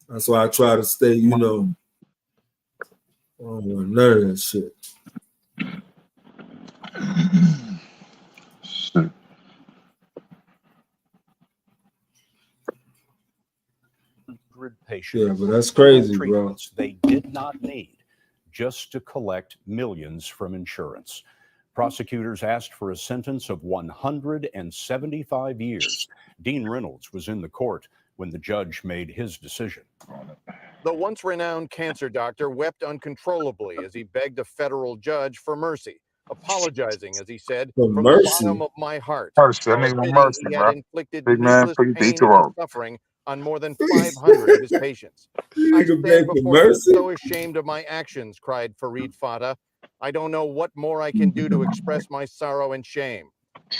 That's why I try to stay, you know. I don't want none of that shit. Patients, yeah, but that's crazy, bro. They did not need just to collect millions from insurance. Prosecutors asked for a sentence of 175 years. Dean Reynolds was in the court when the judge made his decision. The once renowned cancer doctor wept uncontrollably as he begged a federal judge for mercy, apologizing, as he said, from the bottom of my heart. Mercy, I need no mercy, he had bro. inflicted Big man, needless for you pain to and suffering on more than 500 of his patients. I stand before you so ashamed of my actions, cried Farid Fata. I don't know what more I can do to express my sorrow and shame.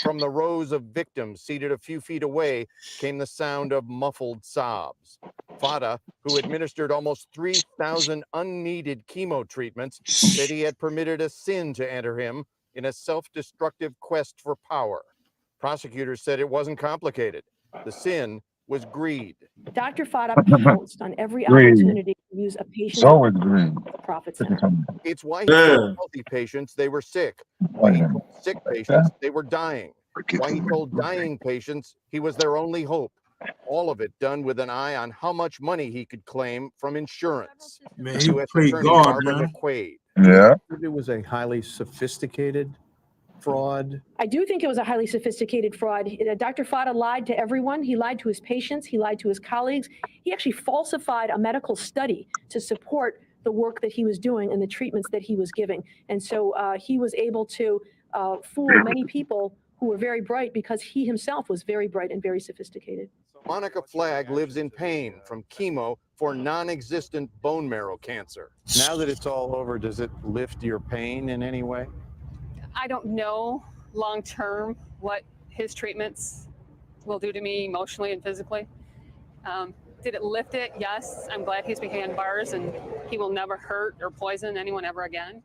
From the rows of victims seated a few feet away came the sound of muffled sobs. Fata, who administered almost 3,000 unneeded chemo treatments, said he had permitted a sin to enter him in a self-destructive quest for power. Prosecutors said it wasn't complicated. The sin was greed. Dr. Fata pounced on every opportunity to use a patient profit center. It's why he told healthy patients they were sick, why he told sick patients they were dying, why he told dying patients he was their only hope. All of it done with an eye on how much money he could claim from insurance. Man, he U.S. played Attorney God, Barbara man. McQuaid. Yeah. It was a highly sophisticated fraud. I do think it was a highly sophisticated fraud. Dr. Fada lied to everyone. He lied to his patients. He lied to his colleagues. He actually falsified a medical study to support the work that he was doing and the treatments that he was giving. And so he was able to fool many people who were very bright because he himself was very bright and very sophisticated. Monica Flagg lives in pain from chemo for non-existent bone marrow cancer. Now that it's all over, does it lift your pain in any way? I don't know long term what his treatments will do to me emotionally and physically. Did it lift it? Yes. I'm glad he's behind bars and he will never hurt or poison anyone ever again.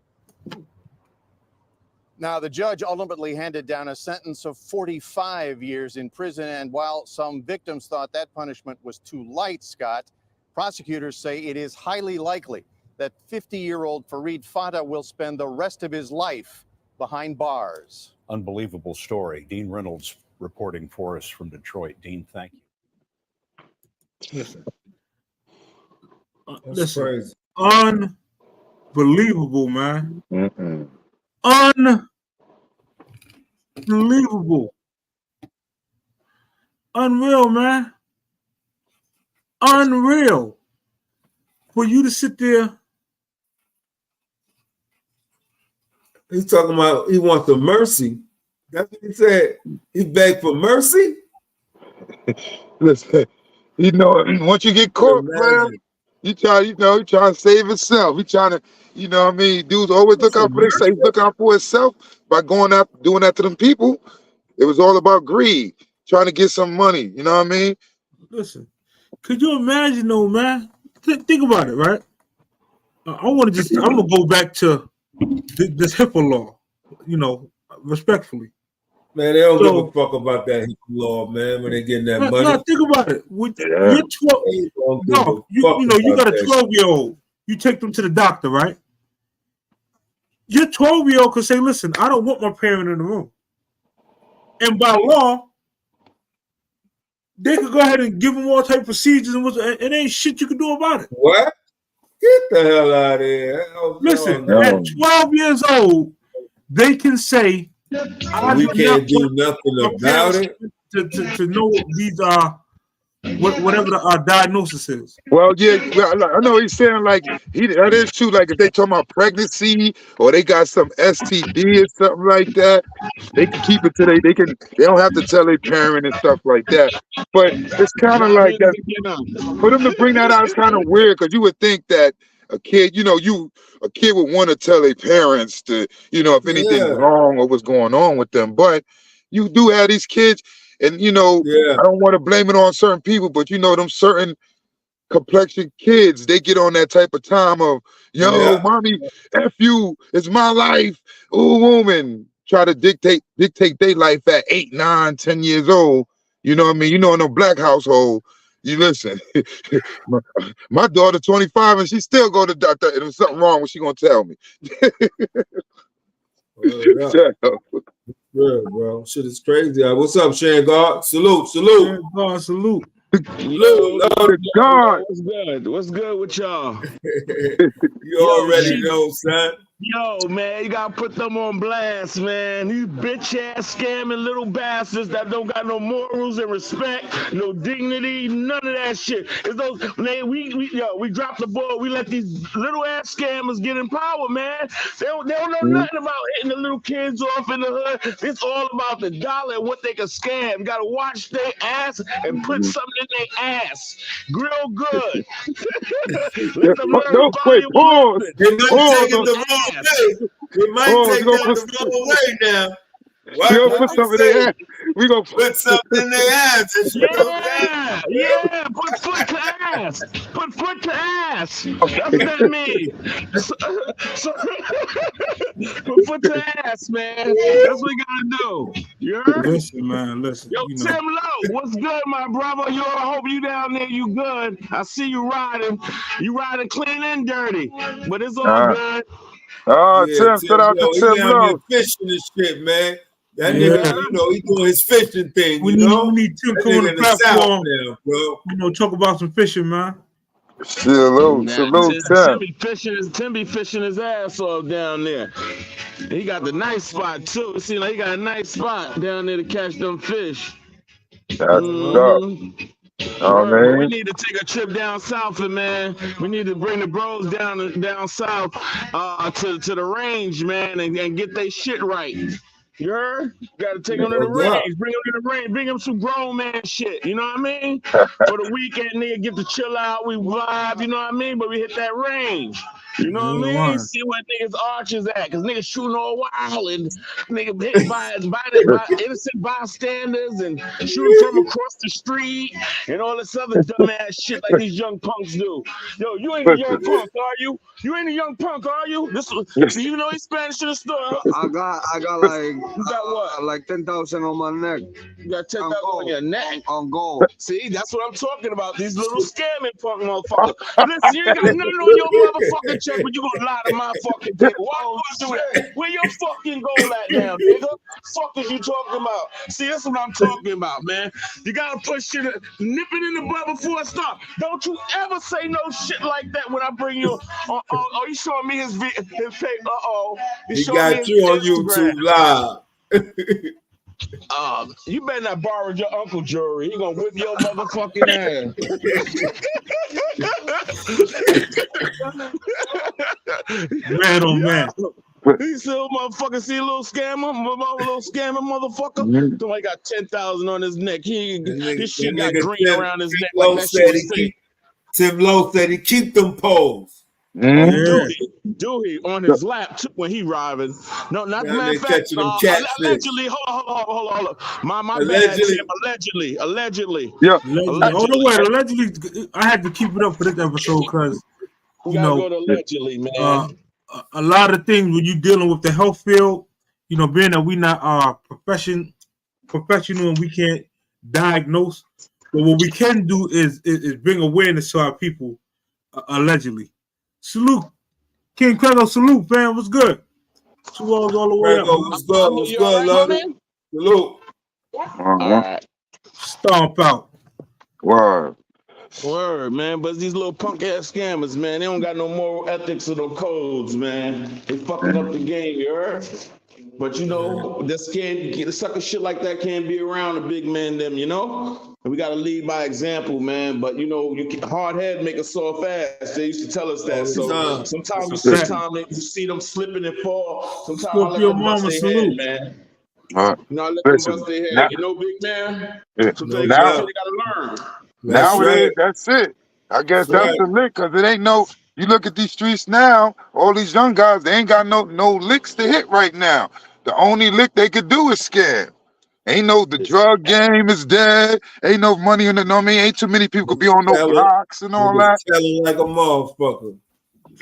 Now, the judge ultimately handed down a sentence of 45 years in prison. And while some victims thought that punishment was too light, Scott, prosecutors say it is highly likely that 50-year-old Fareed Fada will spend the rest of his life behind bars. Unbelievable story. Dean Reynolds reporting for us from Detroit. Dean, thank you. Listen, That's crazy. Unbelievable, man. Unbelievable. Unreal, man. Unreal. For you to sit there. He's talking about he wants the mercy. That's what he said. He begged for mercy. Listen, once you get caught, man, you try to save yourself. He trying to, what I mean, dudes always look out for themselves. Look out for himself by going out doing that to them people. It was all about greed, trying to get some money. You know what I mean? Listen, could you imagine though, man? Think about it, right? I'm gonna go back to this HIPAA law, respectfully. Man, they don't give a fuck about that HIPAA law, man, when they getting that money. No, think about it. You're 12. You got a 12-year-old. You take them to the doctor, right? Your 12-year-old could say, listen, I don't want my parent in the room. And by law, they could go ahead and give them all type of procedures and it ain't shit you can do about it. What? Get the hell out of here. Listen, at 12 years old, they can say, we can't do nothing about it. To know these are whatever the diagnosis is. Well, yeah, I know he's saying like that is true. Like if they talking about pregnancy or they got some STD or something like that, they can keep it to they don't have to tell their parent and stuff like that. But it's kind of like that for them to bring that out is kind of weird because you would think that a kid, a kid would want to tell their parents to, if anything's wrong or what's going on with them. But you do have these kids. And, I don't want to blame it on certain people, but, them certain complexion kids, they get on that type of time of, mommy, F you, it's my life. Ooh, woman, try to dictate their life at 8, 9, 10 years old. You know what I mean? In a black household, you listen, my daughter 25 and she still go to the doctor. And there's something wrong, what she going to tell me? Yeah, bro. Shit is crazy. What's up, Shane God? Salute. Shane God, salute. God. What's good with y'all? You already know, son. Yo, man, you gotta put them on blast, man. These bitch-ass scamming little bastards that don't got no morals and respect, no dignity, none of that shit. It's those we drop the ball. We let these little-ass scammers get in power, man. They don't know nothing about hitting the little kids off in the hood. It's all about the dollar and what they can scam. You gotta watch their ass and put something in their ass. Grill good. Let them learn Pause. They might take it the wrong way. They might take that the wrong way now. We're gonna put something in their ass. We're gonna put something in their ass. Yeah, put foot to ass. Put foot to ass. That's what that means. Put foot to ass, man. That's what we gotta do. You heard? Listen, man, listen. Yo, Tim Lowe, what's good, my brother? Yo, I hope you down there, you good. I see you riding. You riding clean and dirty, but it's all good. Tim, shout out to Tim Lowe. Fishing and shit, man. That nigga, you know, he doing his fishing thing. We need Tim that come on the nigga in the South platform. now, bro. You know, talk about some fishing, man. Salute, Tim be fishing his ass off down there. He got the nice spot too. It seems like he got a nice spot down there to catch them fish. That's up. Oh, man. We need to take a trip down south, man. We need to bring the bros down south to the range, man, and get their shit right. You heard? Got to take them to the range. Bring them to the range. Bring them some grown man shit. You know what I mean? For the weekend, nigga, get to chill out. We vibe. You know what I mean? But we hit that range. You know what I mean? See what niggas archers at, because niggas shooting all wild and nigga hit by innocent bystanders and shooting from across the street and all this other dumbass shit like these young punks do. Yo, you ain't a young punk, are you? You ain't a young punk, are you? See, you know he's Spanish in the store. I got like you got what? Like 10,000 on my neck. You got 10,000 on your neck? On gold. See, that's what I'm talking about. These little scamming punk motherfuckers. Listen, you ain't got nothing on your motherfucking check, but you gonna lie to my fucking dick. Why you do that? Where your fucking goal at now, nigga? Fuck is you talking about? See, that's what I'm talking about, man. You gotta put shit, nip it in the butt before it starts. Don't you ever say no shit like that when I bring you. Oh, you showing me his page? He got you on YouTube live. You better not borrow your uncle jewelry. He gonna whip your motherfucking ass. Man, oh man. He still motherfucker see a little scammer, motherfucker. Somebody got 10,000 on his neck. This shit got green around his neck. Like that shit Tim Lowe said he keep them poles. Do he on his lap too when he driving? No, not the matter of fact. Allegedly, hold on. My bad, Tim. Allegedly. Yeah. Allegedly, I had to keep it up for this episode because you know, go to allegedly, man. A lot of things when you're dealing with the health field, you know, being that we not professional and we can't diagnose, but what we can do is bring awareness to our people. Allegedly. Salute, King Crego. Salute, fam. What's good? 2 hours all the way up. What's good? What's good, love? Salute. All right. Stomp out. Word, man. But these little punk ass scammers, man, they don't got no moral ethics or no codes, man. They fucking up the game, you heard? But you know, the sucker shit like that can't be around the big man them, you know? And we gotta lead by example, man. But you know, hard head make us soft ass. They used to tell us that. So sometimes you see them slipping and fall. Sometimes I let them bust their head, man. You know, I let them bust their head. You know, big man. Sometimes now, they gotta learn. Nowadays, that's it. I guess that's the lick, because it ain't no. You look at these streets now, all these young guys, they ain't got no licks to hit right now. The only lick they could do is scam. Ain't the drug game is dead. Ain't no money in the, no, I mean, ain't too many people could be on no blocks and all that. Telling like a motherfucker.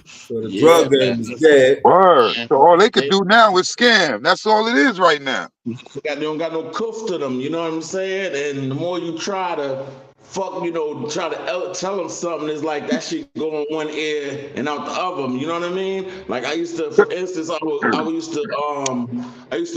So the drug game is dead. Word. So all they could do now is scam. That's all it is right now. They don't got no cuff to them, you know what I'm saying? And the more you try to try to tell them something, is like that shit go in one ear and out the other. You know what I mean? Like I used to, for instance, I used to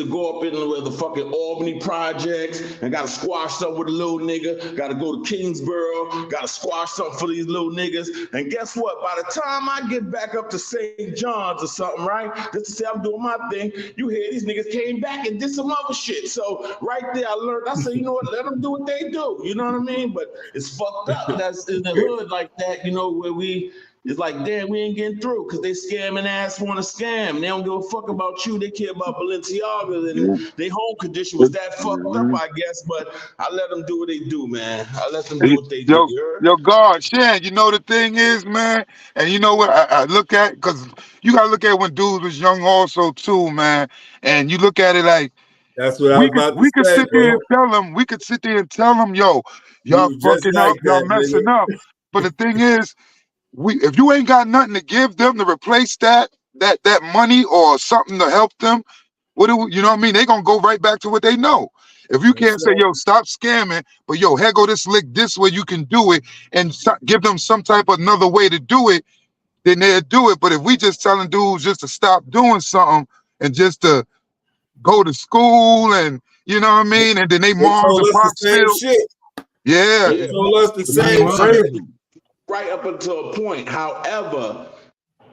go up in the fucking Albany projects and gotta squash something with a little nigga. Gotta go to Kingsborough. Gotta squash something for these little niggas. And guess what? By the time I get back up to St. John's or something, right? Just to say I'm doing my thing, you hear these niggas came back and did some other shit. So right there, I learned. I said, you know what? Let them do what they do. You know what I mean? But it's fucked up. That's in the hood like that, you know, where it's like, damn, we ain't getting through because they scamming ass want to scam. They don't give a fuck about you. They care about Balenciaga, and their home condition was that fucked up, I guess. But I let them do what they do, man. I let them do what they do. Yo, God, Shan, you know the thing is, man, and you know what I look at, because you got to look at when dudes was young also too, man, and you look at it like, that's what I was about to say. We could sit there and tell them, yo, y'all fucking up, y'all messing up. But the thing is, if you ain't got nothing to give them to replace that money or something to help them, you know what I mean? They gonna go right back to what they know. If you can't say, yo, stop scamming, but yo, here go this lick this way you can do it, and give them some type of another way to do it, then they'll do it. But if we just telling dudes just to stop doing something and just to go to school and you know what I mean, and then they moms told and us the pops same still, shit. yeah. They told us the same shit. Right up until a point. However,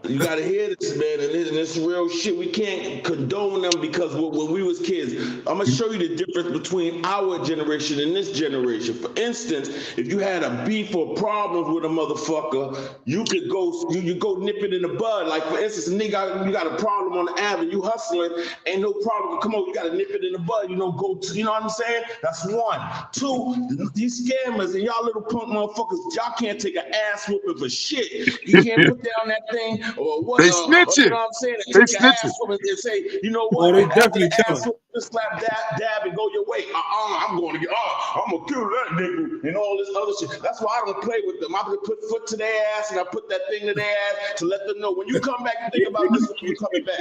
you gotta hear this, man, and this real shit. We can't condone them because when we was kids, I'm gonna show you the difference between our generation and this generation. For instance, if you had a beef or problems with a motherfucker, you could go, you go nip it in the bud. Like for instance, a nigga, you got a problem on the avenue, you hustling, ain't no problem. Come on, you gotta nip it in the bud. You know, go to, you know what I'm saying? That's one. Two, these scammers and y'all little punk motherfuckers, y'all can't take an ass whooping for shit. You can't put down that thing. Or what? They snitching. You know what I'm saying? They Take your ass snitching. from it and say, you know Oh, what? they After definitely the telling. ass whooping, slap, dab, and go your way. I'm going to get. I'm gonna kill that nigga and all this other shit. That's why I don't play with them. I put foot to their ass and I put that thing to their ass to let them know when you come back and think about this when you coming back.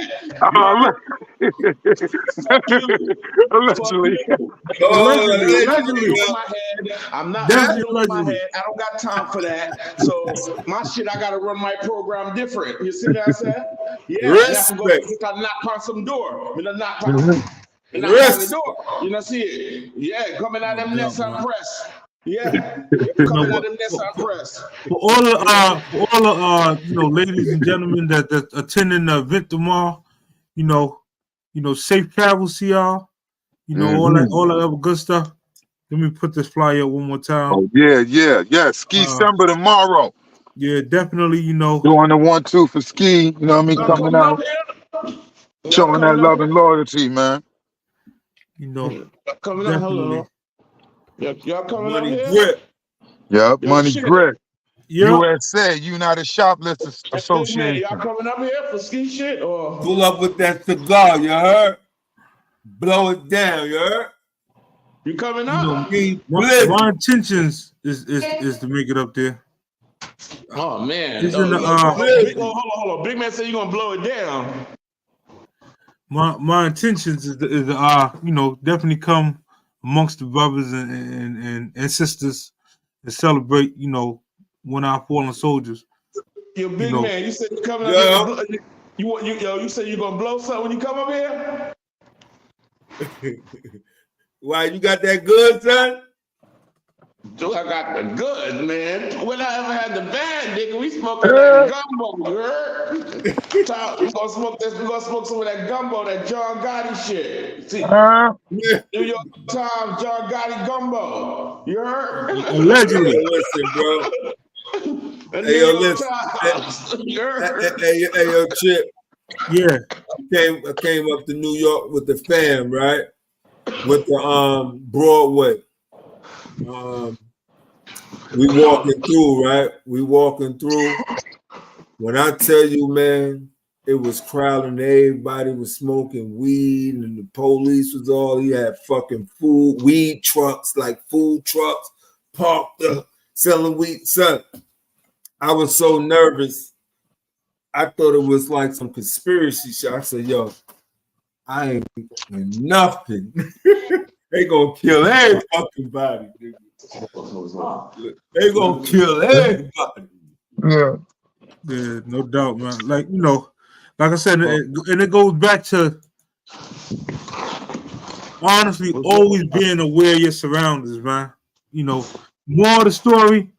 Fuck you. Allegedly. Allegedly. My head. I'm not Definitely over my head. I don't got time for that. So my shit, I gotta run my program different. You see what I'm saying? Yeah, that's go knock on some door. I'm knock on the door. You know, see it? Yeah, coming out them nets on press. Yeah, coming out them nets on press. For all the you know, ladies and gentlemen that attending the event tomorrow, you know, safe travels to y'all. You know, all that other good stuff. Let me put this flyer up one more time. Oh yeah. Ski Summer tomorrow. Yeah, definitely. You know, doing the 1-2 for Ski. You know what I mean? Coming out, showing that love and loyalty, man. You know, coming out. Hello. Y'all coming out here? Grip. Yep, Money shit. Grip. Yep. USA, United Shoplifters Association. Y'all coming up here for ski shit or pull up with that cigar, you heard? Blow it down, you heard? You coming up? My intentions is to make it up there. Oh man. It's in the, hold on. Big man said you gonna blow it down. My intentions is to you know, definitely come amongst the brothers and sisters and celebrate, you know, when our fallen soldiers. Yo, big man, you said you coming up here. You said you gonna blow something when you come up here? Why, you got that good, son? Dude, I got the good, man. When I ever had the bad, nigga, we smoking that gumbo, you heard? We're gonna smoke some of that gumbo, that John Gotti shit. See, New York Times, John Gotti gumbo. You heard? Allegedly. Listen, bro. Hey, yo, listen. Hey, yo, Chip. Yeah. I came up to New York with the fam, right? With the Broadway. We walking through, right? We walking through. When I tell you, man, it was crowding. Everybody was smoking weed, and the police was all. He had fucking weed trucks, like food trucks, parked up, selling weed. Son, I was so nervous. I thought it was like some conspiracy shit. I said, yo, I ain't doing nothing. They gonna kill every fucking body, dude. They gonna kill everybody. Yeah, no doubt, man. Like, you know, like I said, and it goes back to honestly always being aware of your surroundings, man. You know, more of the story,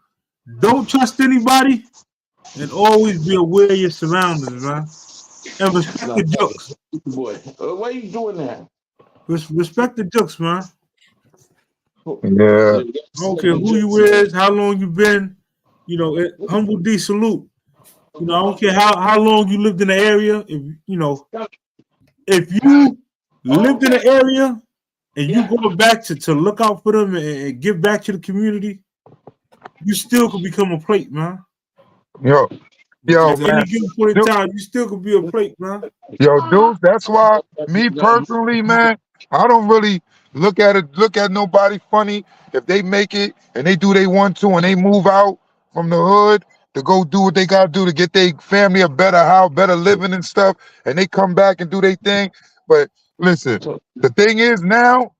don't trust anybody and always be aware of your surroundings, man. And respect the jokes. Boy, why are you doing that? Respect the jokes, man. Yeah. I don't care who you is, how long you been. You know, humble D salute. You know, I don't care how long you lived in the area. If you know, if you lived in the area and you go back to look out for them and give back to the community, you still could become a plate, man. Yo, At man. any given point in time, you still could be a plate, man. Yo, dude, that's why me personally, man, I don't really look at nobody funny if they make it and they do they want to and they move out from the hood to go do what they gotta do to get their family a better house, better living and stuff, and they come back and do their thing. But listen, the thing is now,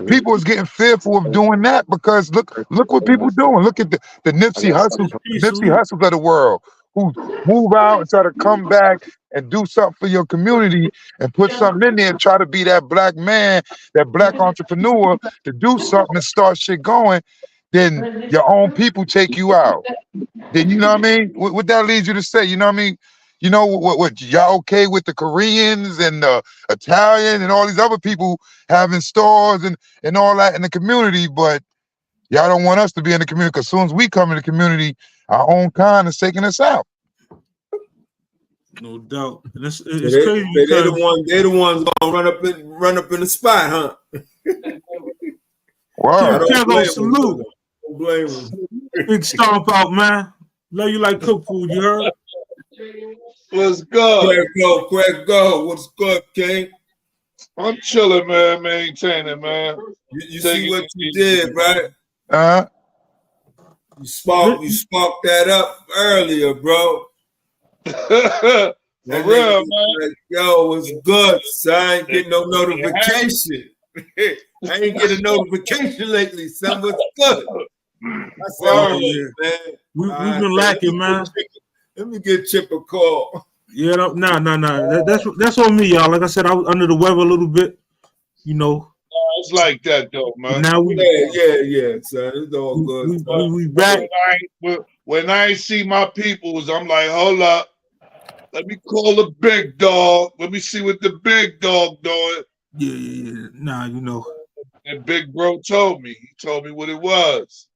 people is getting fearful of doing that because look what people doing. Look at the Nipsey Hussles of the world who move out and try to come back and do something for your community and put something in there and try to be that black man, that black entrepreneur to do something and start shit going, then your own people take you out. Then you know what I mean? What that leads you to say, you know what I mean? You know what y'all okay with the Koreans and the Italian and all these other people having stores and all that in the community, but y'all don't want us to be in the community because as soon as we come in the community, our own kind is taking us out. No doubt. And it's So crazy they're because the ones gonna run up in the spot, huh? Wow. Salute. Don't blame them. Big stomp out, man. Love you like cook food, you heard? What's good? Quick go. What's good, King? I'm chilling, man, maintaining, man. You see what you did, right? You sparked that up earlier, bro. For real, man. Like, yo, what's good, son? I ain't getting no notification. I ain't getting a notification lately, son. What's good? I said, man. We've been lacking, man. Let me get Chip a call. Yeah, no. That's on me, y'all. Like I said, I was under the weather a little bit, you know. It's like that, though, man. Now yeah, son. It's all good. We back. When I see my peoples, I'm like, hold up. Let me call the big dog. Let me see what the big dog doing. Yeah. Nah, you know. And Big Bro told me. He told me what it was.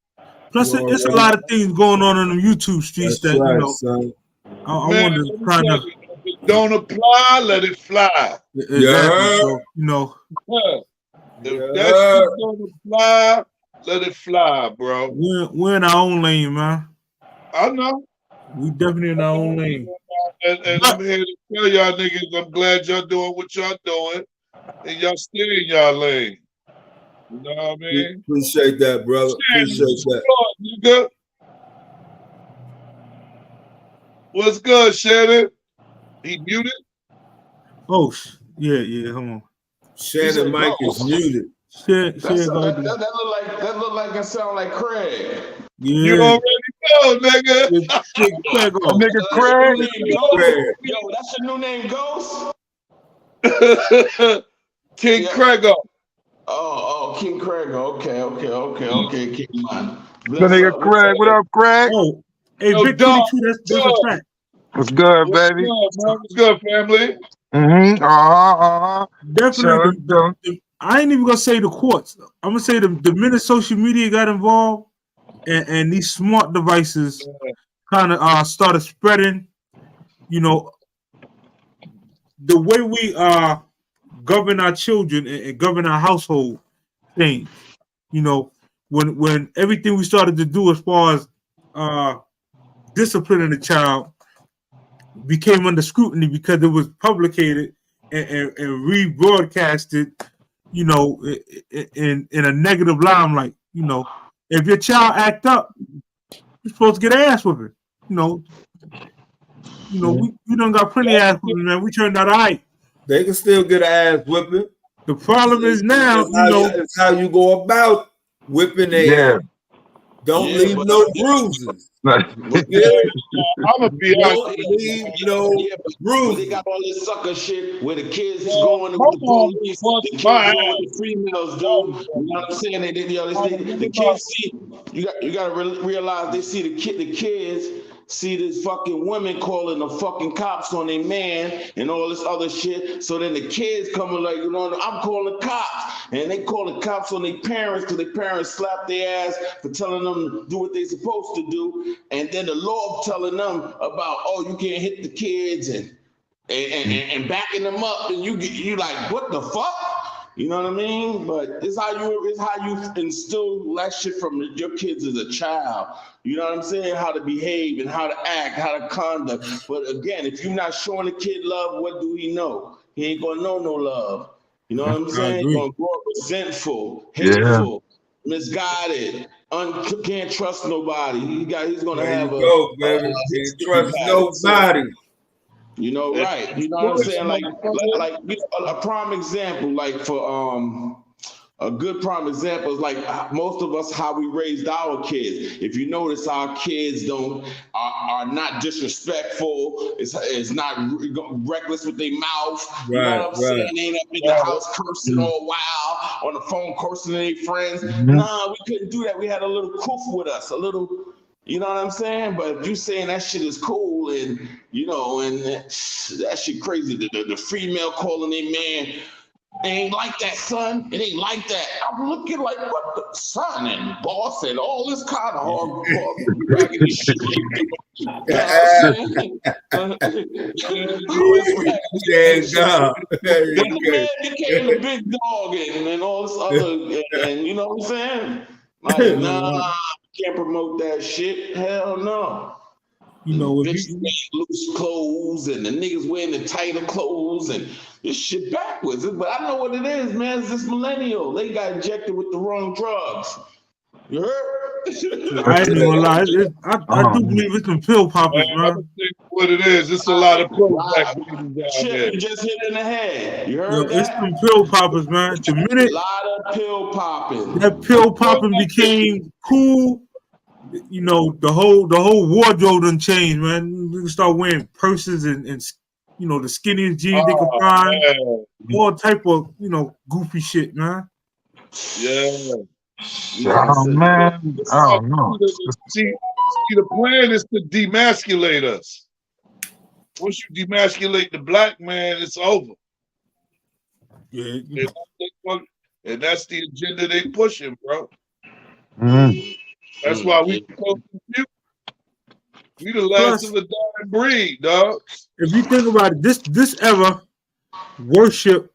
Plus, it's a lot of things going on in the YouTube streets that, you know. Son. I want to kind of. If it don't apply, let it fly. Exactly. So, you know. If that shit don't apply, let it fly, bro. We're in our own lane, man. I know. We definitely in our own lane. And I'm here to tell y'all niggas, I'm glad y'all doing what y'all doing, and y'all stay in y'all lane. You know what I mean? Appreciate that, brother. Appreciate that. Nigga. What's good, Shannon? He muted? Oh, yeah. Hold on. Shannon mic is muted. That look like it sound like Craig. Yeah. You already know, nigga. Nigga Craig. Yo, that's your new name, Ghost? King Craigo. Oh, King Craigo. Okay, King man. The nigga Craig. What up, Craig? Oh, hey, Yo, Big dog, 22, that's a fact. What's good, baby? What's good, family? Definitely. I ain't even gonna say the courts. I'm gonna say the minute social media got involved and these smart devices kind of started spreading, you know, the way we govern our children and govern our household things. You know, when everything we started to do as far as disciplining the child became under scrutiny because it was publicated and rebroadcasted, you know, in a negative limelight. You know, if your child act up, you're supposed to get ass with it. You know, we done got plenty of ass whipping, man. We turned out all right. They can still get an ass whipping. The problem is now, it's how you go about whipping their ass. Don't leave no bruises. I'm gonna be honest. Leave no bruises. They got all this sucker shit where the kids going with the police, the kids going with the females, dude. You know what I'm saying? The kids see. You gotta realize they see the kids see this fucking women calling the fucking cops on their man and all this other shit. So then the kids coming like, you know, I'm calling the cops, and they call the cops on their parents because their parents slap their ass for telling them to do what they're supposed to do, and then the law telling them about, oh, you can't hit the kids and backing them up, and you like, what the fuck? You know what I mean? But it's how you instill that shit from your kids as a child. You know what I'm saying? How to behave and how to act, how to conduct. But again, if you're not showing a kid love, what do he know? He ain't gonna know no love. You know what I'm saying? He's gonna grow up resentful, hateful, misguided, can't trust nobody. He's gonna have a. Baby. Can't trust nobody. You know, right? You know what I'm saying? Like a prime example, like for A good prime example is like most of us, how we raised our kids. If you notice, our kids are not disrespectful. It's not reckless with their mouth. You know what I'm saying? They ain't up in the house cursing all wild, on the phone cursing their friends. Nah, we couldn't do that. We had a little koof with us, a little. You know what I'm saying? But if you saying that shit is cool and, you know, and that shit crazy, the female calling their man, it ain't like that, son. It ain't like that. I'm looking like, what the son and boss and all this kind of hard raggedy shit. You know what I'm saying? Then the man became the big dog and all this other, and you know what I'm saying? Like, nah, can't promote that shit. Hell no. You know, if bitches wearing loose clothes and the niggas wearing the tighter clothes and this shit backwards. But I know what it is, man. It's this millennial. They got injected with the wrong drugs. You heard? I ain't even gonna lie. I do believe it's some pill poppers, man. I don't think what it is. It's a lot of pullback Shit, you just hit in the head. You heard that? It's some pill poppers, man. The minute a lot of pill popping. That pill popping became cool, you know, the whole wardrobe done changed, man. You can start wearing purses and you know, the skinniest jeans they could find. Man. All type of, you know, goofy shit, man. Yeah. Oh, man. I don't know. See, the plan is to demasculate us. Once you demasculate the black man, it's over. Yeah. And that's the agenda they pushing, bro. Mm. That's why we so confused. We the last of the dying breed, dog. If you think about it, this era worship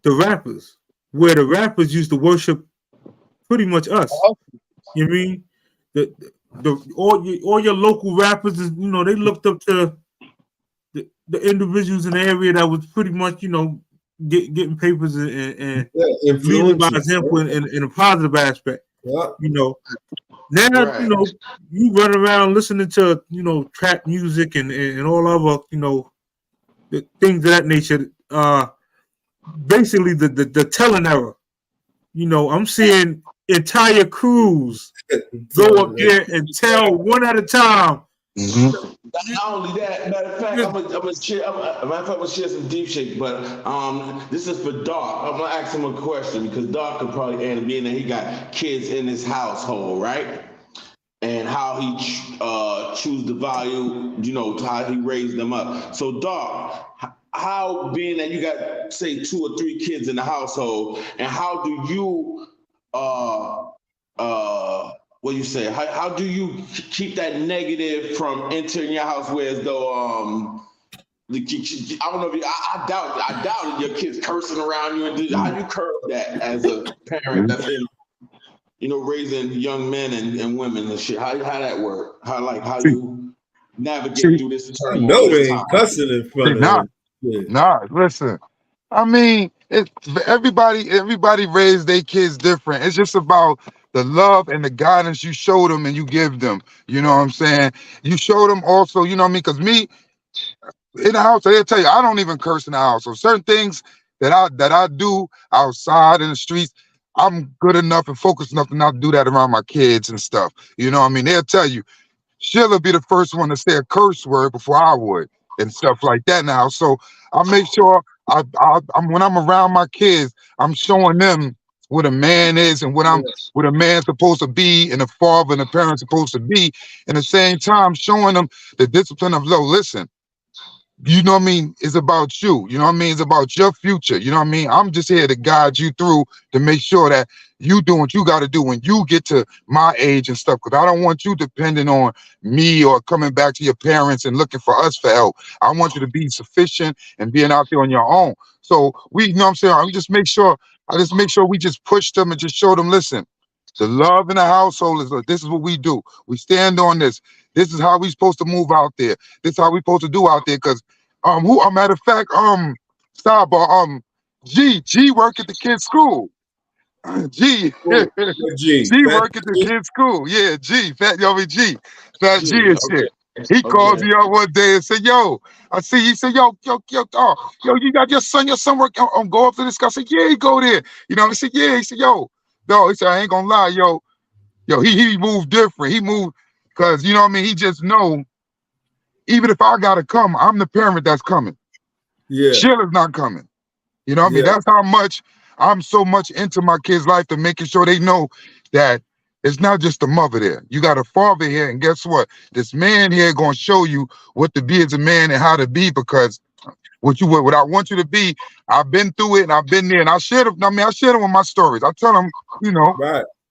the rappers, where the rappers used to worship pretty much us. You mean all your local rappers is, you know, they looked up to the individuals in the area that was pretty much, you know, getting papers and leading by example in a positive aspect. Yeah. You know, now you know you run around listening to, you know, trap music and all other, you know, the things of that nature. Basically the telling era. You know, I'm seeing entire crews go up there and tell one at a time. Mm-hmm. Not only that, matter of fact, I'm gonna share some deep shit, but this is for Doc. I'm gonna ask him a question because Doc could probably answer, being that he got kids in his household, right? And how he choose the value, you know, how he raised them up. So Doc, how, being that you got, say, 2 or 3 kids in the household, and how do you what you say? How do you keep that negative from entering your house? Whereas though, I don't know if I doubt your kids cursing around you. And how you curb that as a parent that's in, you know, raising young men and women and shit? How that work? How you navigate through this turmoil? No, they ain't cussing in front of them. Nah, listen. I mean, everybody raised their kids different. It's just about the love and the guidance you show them and you give them. You know what I'm saying? You show them also, you know what I mean? Because me, in the house, they'll tell you, I don't even curse in the house. So certain things that I do outside in the streets, I'm good enough and focused enough to not do that around my kids and stuff. You know what I mean? They'll tell you, she'll be the first one to say a curse word before I would and stuff like that now. So I make sure I'm when I'm around my kids, I'm showing them what a man is and what a man's supposed to be and a father and a parent supposed to be. And at the same time, showing them the discipline of love. Listen, you know what I mean? It's about you. You know what I mean? It's about your future. You know what I mean? I'm just here to guide you through to make sure that you do what you got to do when you get to my age and stuff. Because I don't want you depending on me or coming back to your parents and looking for us for help. I want you to be sufficient and being out there on your own. So you know what I'm saying? I just make sure we just push them and just show them, listen, the love in the household is this is what we do. We stand on this. This is how we supposed to move out there. This is how we supposed to do out there. Because matter of fact, sidebar, G work at the kids' school. G work at the kids' school. Yeah, G, Fat G and shit. He calls Okay. me up one day and said, "Yo, I see." He said, "Yo, you got your son work on go up to this guy." I said, "Yeah, he go there." You know, he said, "Yeah." He said, "Yo, no." He said, "I ain't gonna lie, yo, he moved different. He moved because you know what I mean. He just know even if I gotta come, I'm the parent that's coming. Yeah. Sheila's not coming. You know what I mean? That's how much I'm so much into my kids' life to making sure they know that it's not just a mother there. You got a father here, and guess what? This man here gonna show you what to be as a man and how to be because what I want you to be, I've been through it and I've been there and I share them with my stories. I tell them, you know,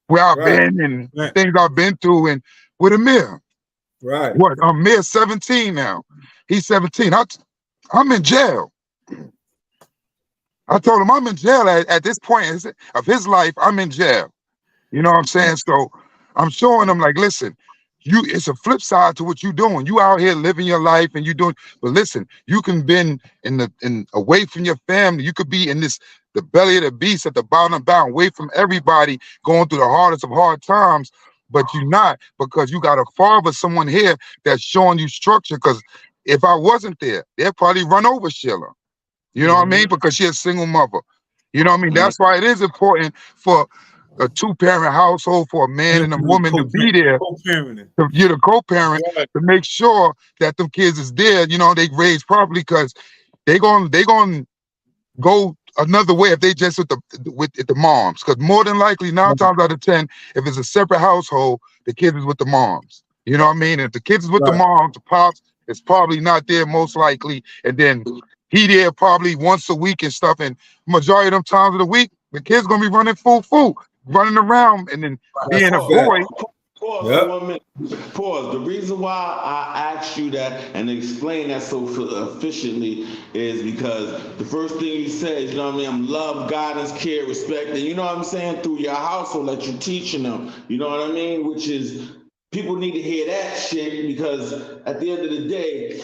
where I've been and things I've been through and with Amir. Right. What? Amir's 17 now. He's 17. I'm in jail. I told him I'm in jail at this point of his life. I'm in jail. You know what I'm saying? So I'm showing him like, listen, it's a flip side to what you're doing. You out here living your life and you doing, but listen, you can been away from your family. You could be in the belly of the beast at the bottom bound, away from everybody, going through the hardest of hard times, but you're not because you got a father, someone here that's showing you structure. Because if I wasn't there, they'd probably run over Sheila. You know what I mean? Because she's a single mother. You know what I mean? That's why it is important for a two-parent household for a man and a woman to be there. You're the co-parent to make sure that them kids is there. You know, they raised properly because they gonna go another way if they just with the moms. Because more than likely, 9 times out of 10, if it's a separate household, the kids is with the moms. You know what I mean? If the kids is with the moms, the pops is probably not there most likely, and then he there probably once a week and stuff. And majority of them times of the week, the kids gonna be running full, running around and then being a boy. Pause 1 minute. Pause. The reason why I asked you that and explain that so efficiently is because the first thing you said is, you know what I mean, I'm love, guidance, care, respect, and you know what I'm saying, through your household that you're teaching them. You know what I mean? Which is, people need to hear that shit because at the end of the day,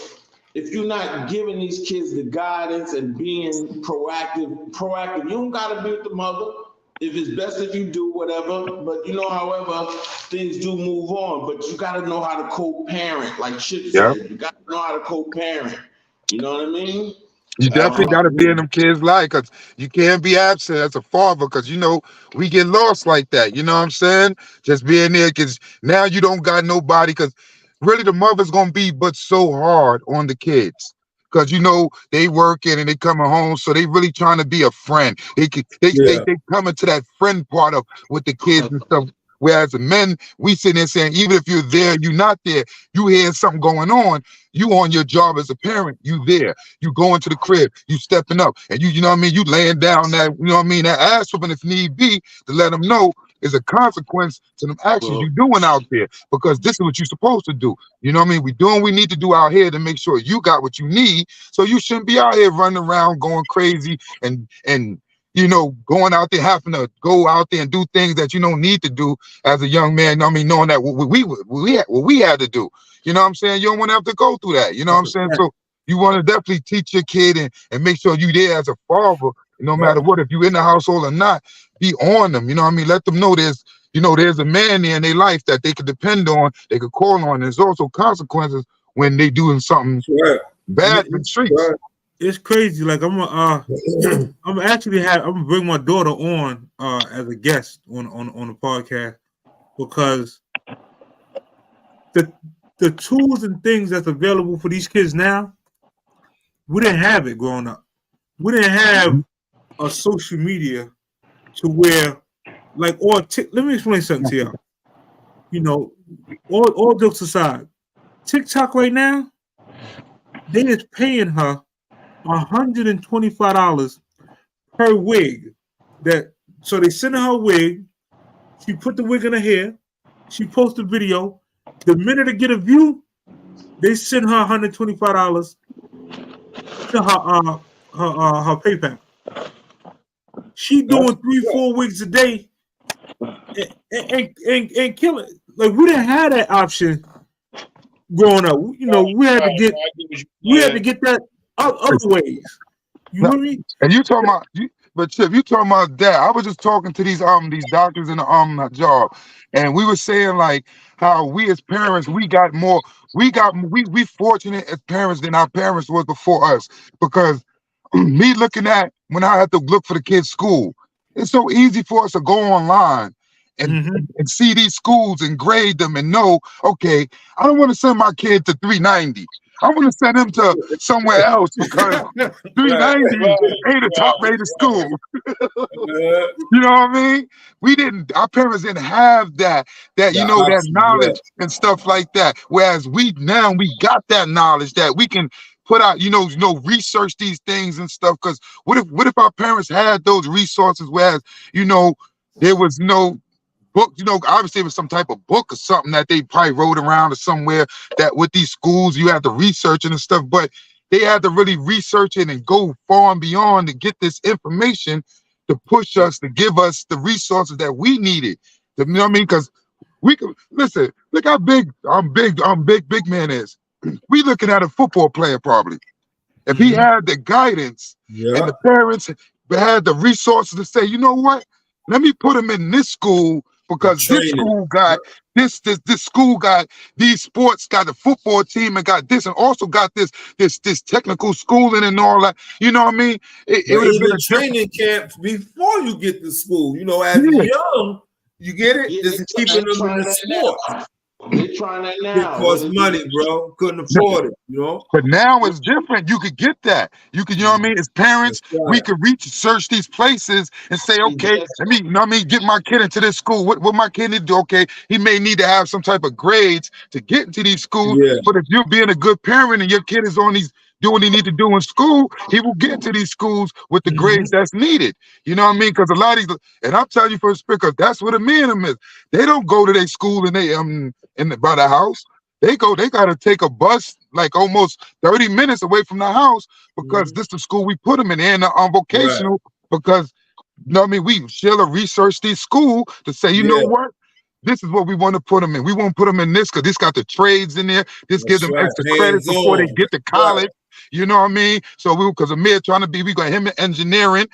if you're not giving these kids the guidance and being proactive, you don't gotta be with the mother. If it's best if you do whatever, but you know, however, things do move on. But you gotta know how to co-parent, like Chip said. You gotta know how to co-parent. You know what I mean? You definitely got to be in them kids' life because you can't be absent as a father because, you know, we get lost like that. You know what I'm saying? Just being there because now you don't got nobody because really the mother's going to be but so hard on the kids because, you know, they working and they coming home. So they really trying to be a friend. They coming to that friend part of with the kids and stuff. Whereas the men, we sitting there saying, even if you're there, you're not there, you hear something going on, you on your job as a parent, you there. You going to the crib, you stepping up, and you know what I mean, you laying down that, you know what I mean, that ass whooping if need be to let them know is a consequence to them actions you're doing out there because this is what you're supposed to do. You know what I mean? We doing what we need to do out here to make sure you got what you need. So you shouldn't be out here running around going crazy and you know, going out there, having to go out there and do things that you don't need to do as a young man. I mean, knowing that what we had to do. You know what I'm saying? You don't want to have to go through that. You know what I'm saying? So you want to definitely teach your kid and make sure you there as a father, no matter what, if you're in the household or not, be on them. You know what I mean? Let them know there's a man there in their life that they could depend on, they could call on. There's also consequences when they doing something bad in the streets. It's crazy. Like I'm gonna bring my daughter on as a guest on the podcast because the tools and things that's available for these kids now, we didn't have it growing up. We didn't have a social media to where, like, let me explain something to y'all. You know, all jokes aside, TikTok right now, they is paying her $125 per wig. So they send her a wig. She put the wig in her hair. She posts a video. The minute they get a view, they send her $125 to her PayPal. She doing 3-4 wigs a day and kill it. Like we didn't have that option growing up. You know, we had to get that other ways. You know what I mean? And you talking about, but Chip, you talking about that. I was just talking to these doctors in the job, and we were saying like how we as parents, we got more, we fortunate as parents than our parents was before us, because me looking at when I had to look for the kids' school, it's so easy for us to go online and see these schools and grade them and know, okay, I don't want to send my kid to 390. I want to send him to somewhere else because 390 ain't a top rated school. You know what I mean? Our parents didn't have that that knowledge and stuff like that. Whereas we got that knowledge that we can put out, research these things and stuff. Because what if our parents had those resources, whereas, there was no book, obviously it was some type of book or something that they probably wrote around or somewhere, that with these schools you have to research it and stuff, but they had to really research it and go far and beyond to get this information to push us, to give us the resources that we needed. You know what I mean? Because we could listen, look how big big man is. We looking at a football player probably. If he had the guidance and the parents had the resources to say, you know what? Let me put him in this school because this school got this school got these sports, got the football team, and got this, and also got this technical schooling and all that. You know what I mean? It would have been a training camp before you get to school. As young, you get it. Just keeping them in the sport. They're trying that now. It costs money, bro. Couldn't afford it, But now it's different. You could get that. You could, you know what I mean? As parents, we could research these places and say, okay, let me, get my kid into this school. What my kid need to do? Okay, he may need to have some type of grades to get into these schools. Yeah. But if you're being a good parent and your kid is on these doing what he need to do in school, he will get to these schools with the grades that's needed. You know what I mean? Because a lot of these, and I'm telling you for a speaker, that's what a man of them is. They don't go to their school and they by the house. They got to take a bus like almost 30 minutes away from the house because this is the school we put them in. And vocational because we shall research these school to say, you know what? This is what we want to put them in. We won't put them in this because this got the trades in there. This gives them extra credits before they get to college. You know what I mean? So because Amir trying to we got him in engineering.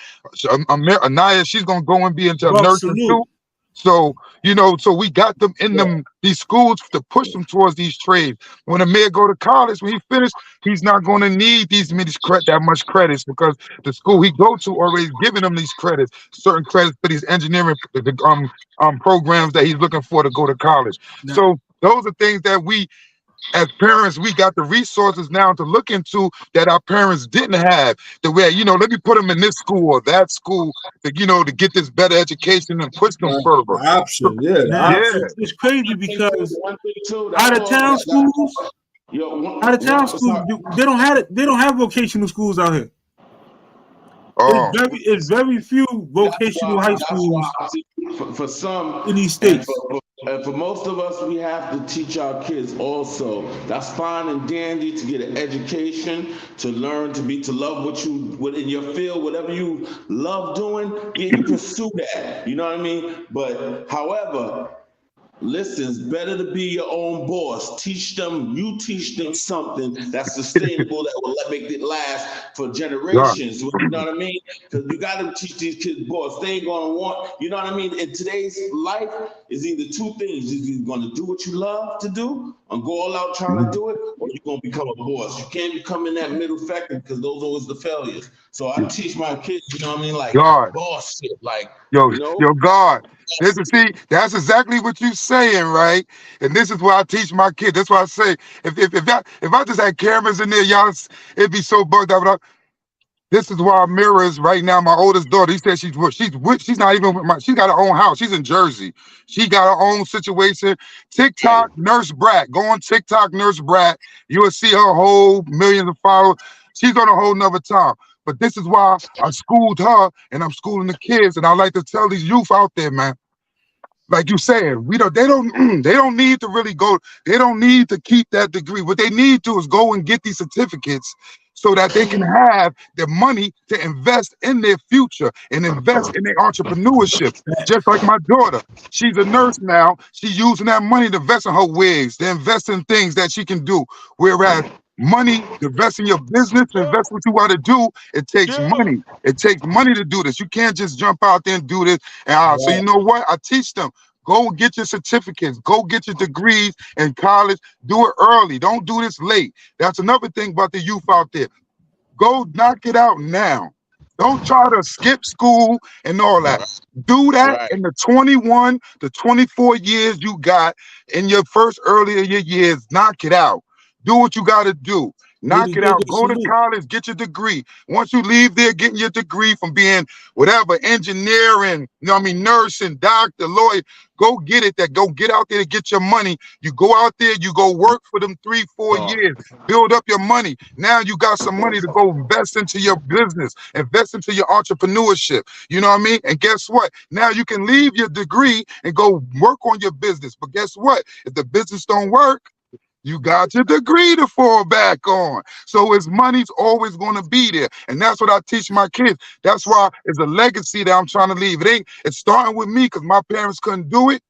Anaya, she's gonna go and be into nursing too. So, so we got them in these schools to push them towards these trades. When Amir go to college, when he finished, he's not going to need that much credits because the school he go to already giving him these credits, certain credits for these engineering programs that he's looking for to go to college. Yeah. So those are things that we, as parents, we got the resources now to look into that our parents didn't have. The way, let me put them in this school or that school to, to get this better education and push them further. Option, It's crazy because out of town schools, they don't have it. They don't have vocational schools out here. It's very few vocational high schools for some in these states. And for most of us, we have to teach our kids also. That's fine and dandy to get an education, to learn, to love what in your field, whatever you love doing, you pursue that. You know what I mean? But however, listen, it's better to be your own boss. You teach them something that's sustainable that will make it last for generations. You know what I mean? Because you got to teach these kids boss. They ain't going to want, you know what I mean? In today's life, is either two things. You're either going to do what you love to do and go all out trying to do it, or you're going to become a boss. You can't become in that middle factor because those are always the failures. So I teach my kids, you know what I mean? Like boss shit, like, God. That's exactly what you're saying, right? And this is what I teach my kids. That's why I say, if I just had cameras in there, y'all, it'd be so bugged out. This is why Mira is right now. My oldest daughter, he said she's not even with she got her own house. She's in Jersey. She got her own situation. TikTok Nurse Brat. Go on TikTok Nurse Brat. You will see her whole millions of followers. She's on a whole nother time. But this is why I schooled her and I'm schooling the kids. And I like to tell these youth out there, man, like you said, they don't need to really go, they don't need to keep that degree. What they need to is go and get these certificates so that they can have the money to invest in their future and invest in their entrepreneurship. Just like my daughter, she's a nurse now. She's using that money to invest in her wigs, to invest in things that she can do. Whereas money, to invest in your business, to invest what you want to do, it takes money. It takes money to do this. You can't just jump out there and do this. And so you know what? I teach them. Go get your certificates. Go get your degrees in college. Do it early. Don't do this late. That's another thing about the youth out there. Go knock it out now. Don't try to skip school and all that. Do that in the 21 to 24 years you got in your first earlier years. Knock it out. Do what you got to do. Knock it out. Go to college, get your degree. Once you leave there, getting your degree from being whatever, engineering, nursing, doctor, lawyer, go get it. Go get out there to get your money. You go out there, you go work for them 3-4 years, build up your money. Now you got some money to go invest into your business, invest into your entrepreneurship. You know what I mean? And guess what? Now you can leave your degree and go work on your business. But guess what? If the business don't work, you got your degree to fall back on. So his money's always going to be there. And that's what I teach my kids. That's why it's a legacy that I'm trying to leave. It's starting with me because my parents couldn't do it.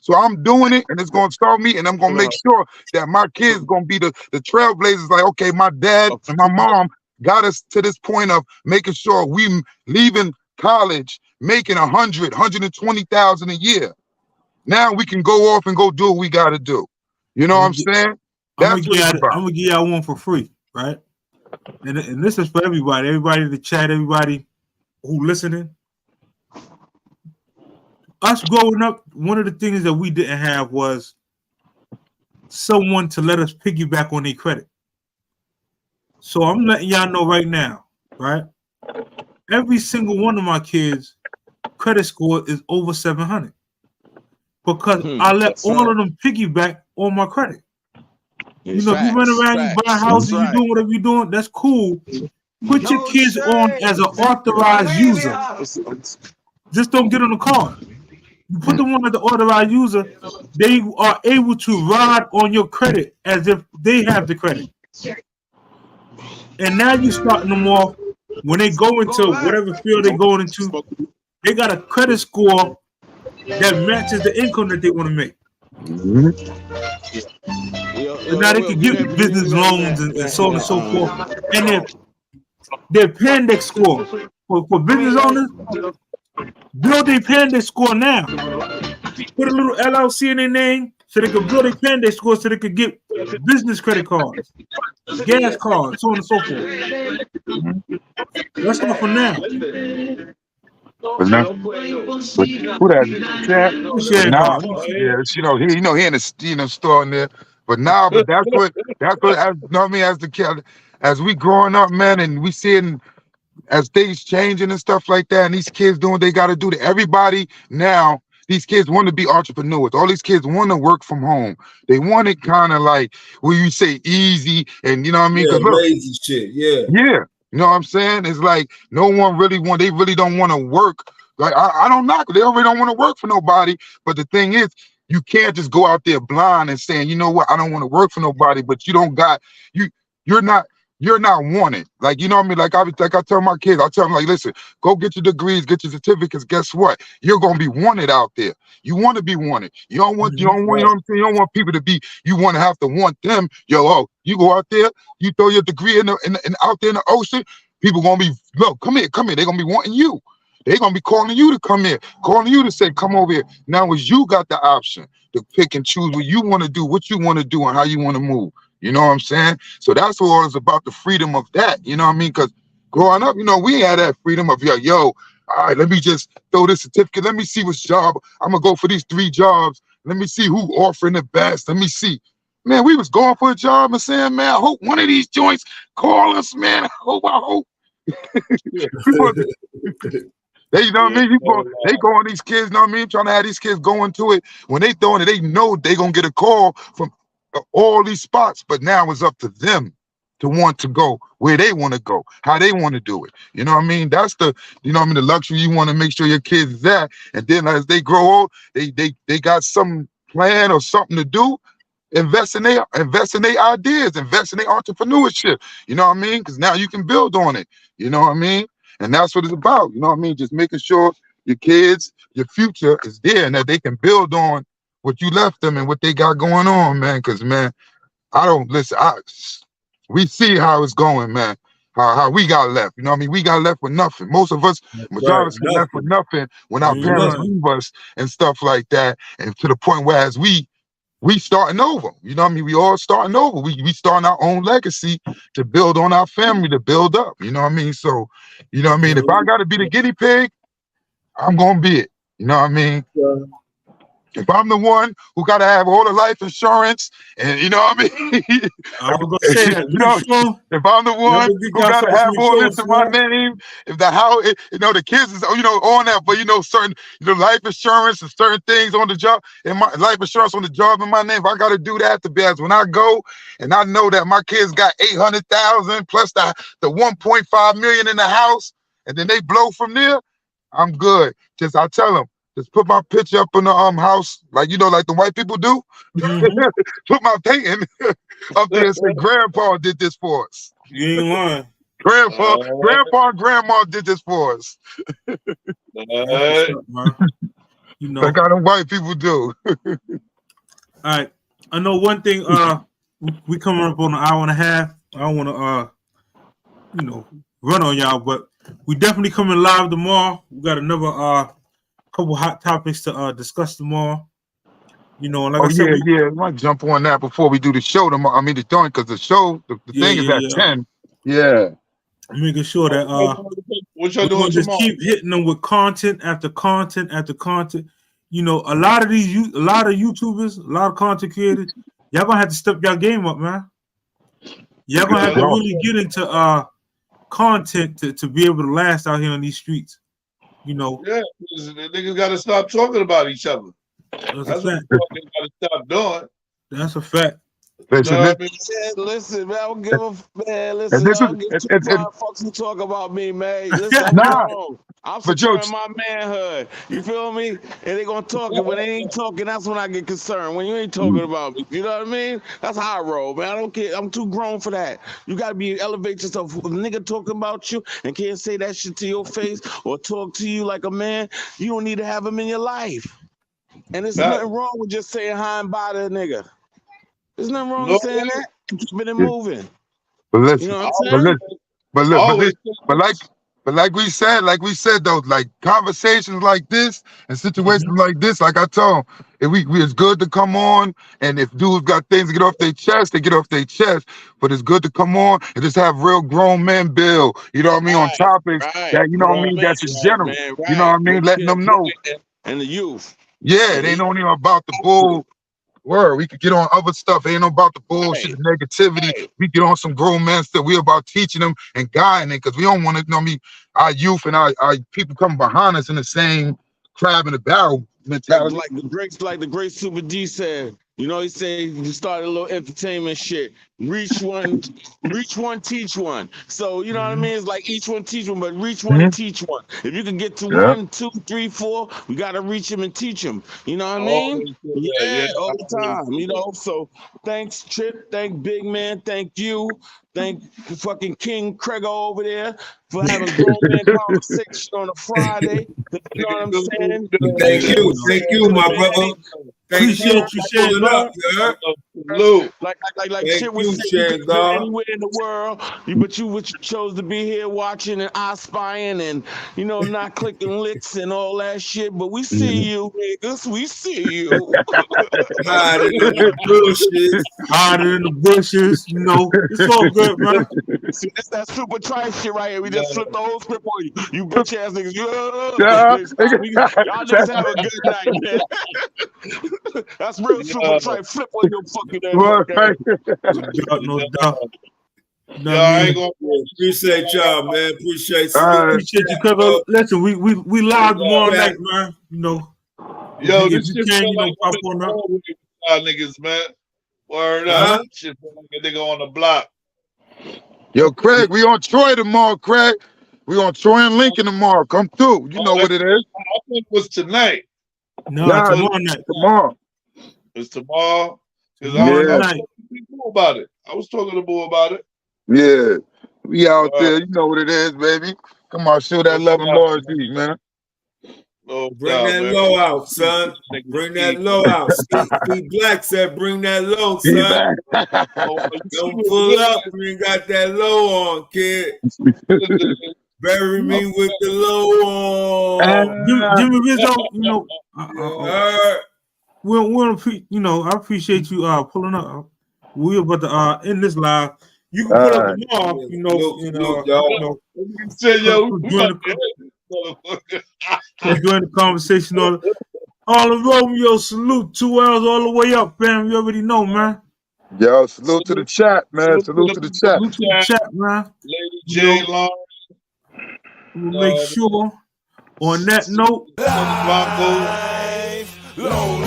So I'm doing it, and it's going to start me, and I'm going to make sure that my kids going to be the trailblazers. Like, okay, my dad and my mom got us to this point of making sure we leaving college, making 120,000 a year. Now we can go off and go do what we got to do. You know what I'm saying? I'm gonna give y'all one for free, right? And this is for everybody in the chat, everybody who listening. Us growing up, one of the things that we didn't have was someone to let us piggyback on their credit. So I'm letting y'all know right now, right? Every single one of my kids' credit score is over 700 because I let all of them piggyback on my credit. You know, if you run around, you buy houses, you doing whatever you're doing, that's cool. Put your kids on as an authorized user. Just don't get on the card. You put them on as an authorized user, they are able to ride on your credit as if they have the credit. And now you're starting them off when they go into whatever field they're going into, they got a credit score that matches the income that they want to make. So now they can get business loans and so on and so forth. And their Pandex score for business owners, build their Pandex score now. Put a little LLC in their name so they can build their Pandex score so they could get business credit cards, gas cards, so on and so forth. Let's start from now. But now, who that chat? Now, he in the store in there. But now, that's what as the kid, as we growing up, man, and we seeing as things changing and stuff like that, and these kids doing what they got to do. To everybody now, these kids want to be entrepreneurs. All these kids want to work from home. They want it kind of like where you say easy, and you know what I mean? Yeah, lazy shit. Yeah. You know what I'm saying? It's like no one really they really don't want to work. Like I don't knock it. They really don't want to work for nobody. But the thing is, you can't just go out there blind and saying, you know what, I don't want to work for nobody, but you're not wanted. Like, you know what I mean? Like I tell my kids, I tell them, like, listen, go get your degrees, get your certificates. Guess what? You're gonna be wanted out there. You want to be wanted. You don't want, you know what I'm saying? You don't want people to be, you want to have to want them. You go out there, you throw your degree in out there in the ocean, people gonna be, look, come here. They're gonna be wanting you. They're gonna be calling you to come here, calling you to say, come over here. Now, as you got the option to pick and choose what you want to do, and how you want to move. You know what I'm saying? So that's what it's about, the freedom of that. You know what I mean? Because growing up, we had that freedom of, all right, let me just throw this certificate. Let me see which job. I'm going to go for these 3 jobs. Let me see who offering the best. Let me see. Man, we was going for a job and saying, man, I hope one of these joints call us, man. I hope. They, you know what I mean? They go on these kids, you know what I mean? Trying to have these kids go into it. When they throwing it, they know they going to get a call from all these spots, but now it's up to them to want to go where they want to go, how they want to do it. You know what I mean? That's the, the luxury you want to make sure your kids is at. And then as they grow old, they got some plan or something to do. Invest in their ideas, invest in their entrepreneurship. You know what I mean? Because now you can build on it. You know what I mean? And that's what it's about. You know what I mean? Just making sure your kids, your future is there and that they can build on what you left them and what they got going on, man. Because, man, we see how it's going, man. how we got left. You know what I mean? We got left with nothing. Most of us, majority of us got left with nothing when our parents leave us and stuff like that. And to the point whereas we starting over. You know what I mean? We all starting over. We starting our own legacy to build on our family, to build up. You know what I mean? So, you know what I mean? If I got to be the guinea pig, I'm going to be it. You know what I mean? If I'm the one who got to have all the life insurance, and you know what I mean? I was going to say that. You know, if I'm the one who got to have all this in my name, if the house, you know, the kids is, you know, on that, but you know, certain, you know, life insurance and certain things on the job, and my life insurance on the job in my name, if I got to do that to be as when I go and I know that my kids got 800,000 plus the 1.5 million in the house, and then they blow from there, I'm good. Just I tell them, just put my picture up in the house, like you know, like the white people do. Put my painting up there and say, "Grandpa did this for us." You ain't lying. Grandpa and Grandma did this for us. You know, like how them white people do. All right, I know one thing. We coming up on an hour and a half. I don't want to, you know, run on y'all, but we definitely coming live tomorrow. We got another couple hot topics to discuss tomorrow. You know, and like I said, I might jump on that before we do the show tomorrow. I mean, the joint, because the show, the thing is at 10. Yeah. I'm making sure that what y'all doing just tomorrow? keep hitting them with content after content after content. You know, a lot of YouTubers, a lot of content creators, y'all gonna have to step your game up, man. Y'all gonna have to really get into content to be able to last out here on these streets. You know, the niggas got to stop talking about each other. That's what they got to stop doing. That's a fact. Listen, man, I don't give a man. Listen, I don't give two fucks who talk about me, man. Listen, I'm grown. I'm supporting my manhood. You feel me? And they gonna talk, and when they ain't talking, that's when I get concerned. When you ain't talking about me, you know what I mean? That's how I roll, man. I don't care. I'm too grown for that. You gotta be elevate yourself. If a nigga talking about you and can't say that shit to your face or talk to you like a man, you don't need to have him in your life. And there's nothing wrong with just saying hi and bye to a nigga. There's nothing wrong with saying that. Keeping it moving. But listen, you know what I'm saying? But like we said though, like conversations like this and situations like this, like I told them, if it's good to come on, and if dudes got things to get off their chest, they get off their chest. But it's good to come on and just have real grown men build, you know what I mean, on topics that you know what I mean, that's in general. You know what I mean, letting them know. And the youth. Yeah, they don't even about the bull. Word, we could get on other stuff. Ain't no about the bullshit, the negativity. We get on some grown men stuff. We about teaching them and guiding them because we don't want to, you know, our youth and our people come behind us in the same crab in the barrel mentality. Like the great Super D said, you know, he said he started a little entertainment shit. Reach one, teach one. So you know what I mean? It's like each one teach one, but reach one and teach one. If you can get to 1, 2, 3, 4, we gotta reach them and teach them. You know what I mean? Yeah, all the time. You know. So thanks, Trip. Thank Big Man. Thank you. Thank fucking King Craig over there for having grown man conversation on a Friday. You know what I'm saying? Thank you, my brother. Appreciate you, Shane. Like shit was saying, anywhere in the world, but you chose to be here watching and I spying and you know not clicking licks and all that shit. But we see you, niggas. We see you. Hiding in the bushes. Hiding in the bushes. You know, it's all good, man. See, that's that super trice shit right here. We just flipped the whole script on you. You bitch ass niggas. Y'all niggas have a good night, man. That's real super trice. Flip on your fucking ass. No doubt. I ain't gonna appreciate y'all, man. Appreciate you, Cuz. Listen, we live tomorrow night, man. You know. Yo, this shit feel like pop on up. Niggas, man. Word up. Shit feel like a nigga on the block. Yo, Craig, we on Troy tomorrow, Craig. We on Troy and Lincoln tomorrow. Come through. You know what it is. I think it was tonight. No, tomorrow night. Tomorrow. It's tomorrow. Because I was talking to Boo about it. Yeah. We out there. You know what it is, baby. Come on, show that love and loyalty, man. No Bring doubt, that man. low out, son. Bring that low out. Steve Black said, bring that low, son. Don't pull up when you got that low on, kid. Bury me with the low on. Jimmy Rizzo, you know, I appreciate you pulling up. We're about to end this live. You can put up tomorrow, you know, join the conversation. All of Romeo, salute 2 hours all the way up, fam. You already know, man. Yo, salute to the chat, man. Salute to the chat. Salute to the chat, man. Lady J. Long. We'll make sure on that note. Blanco.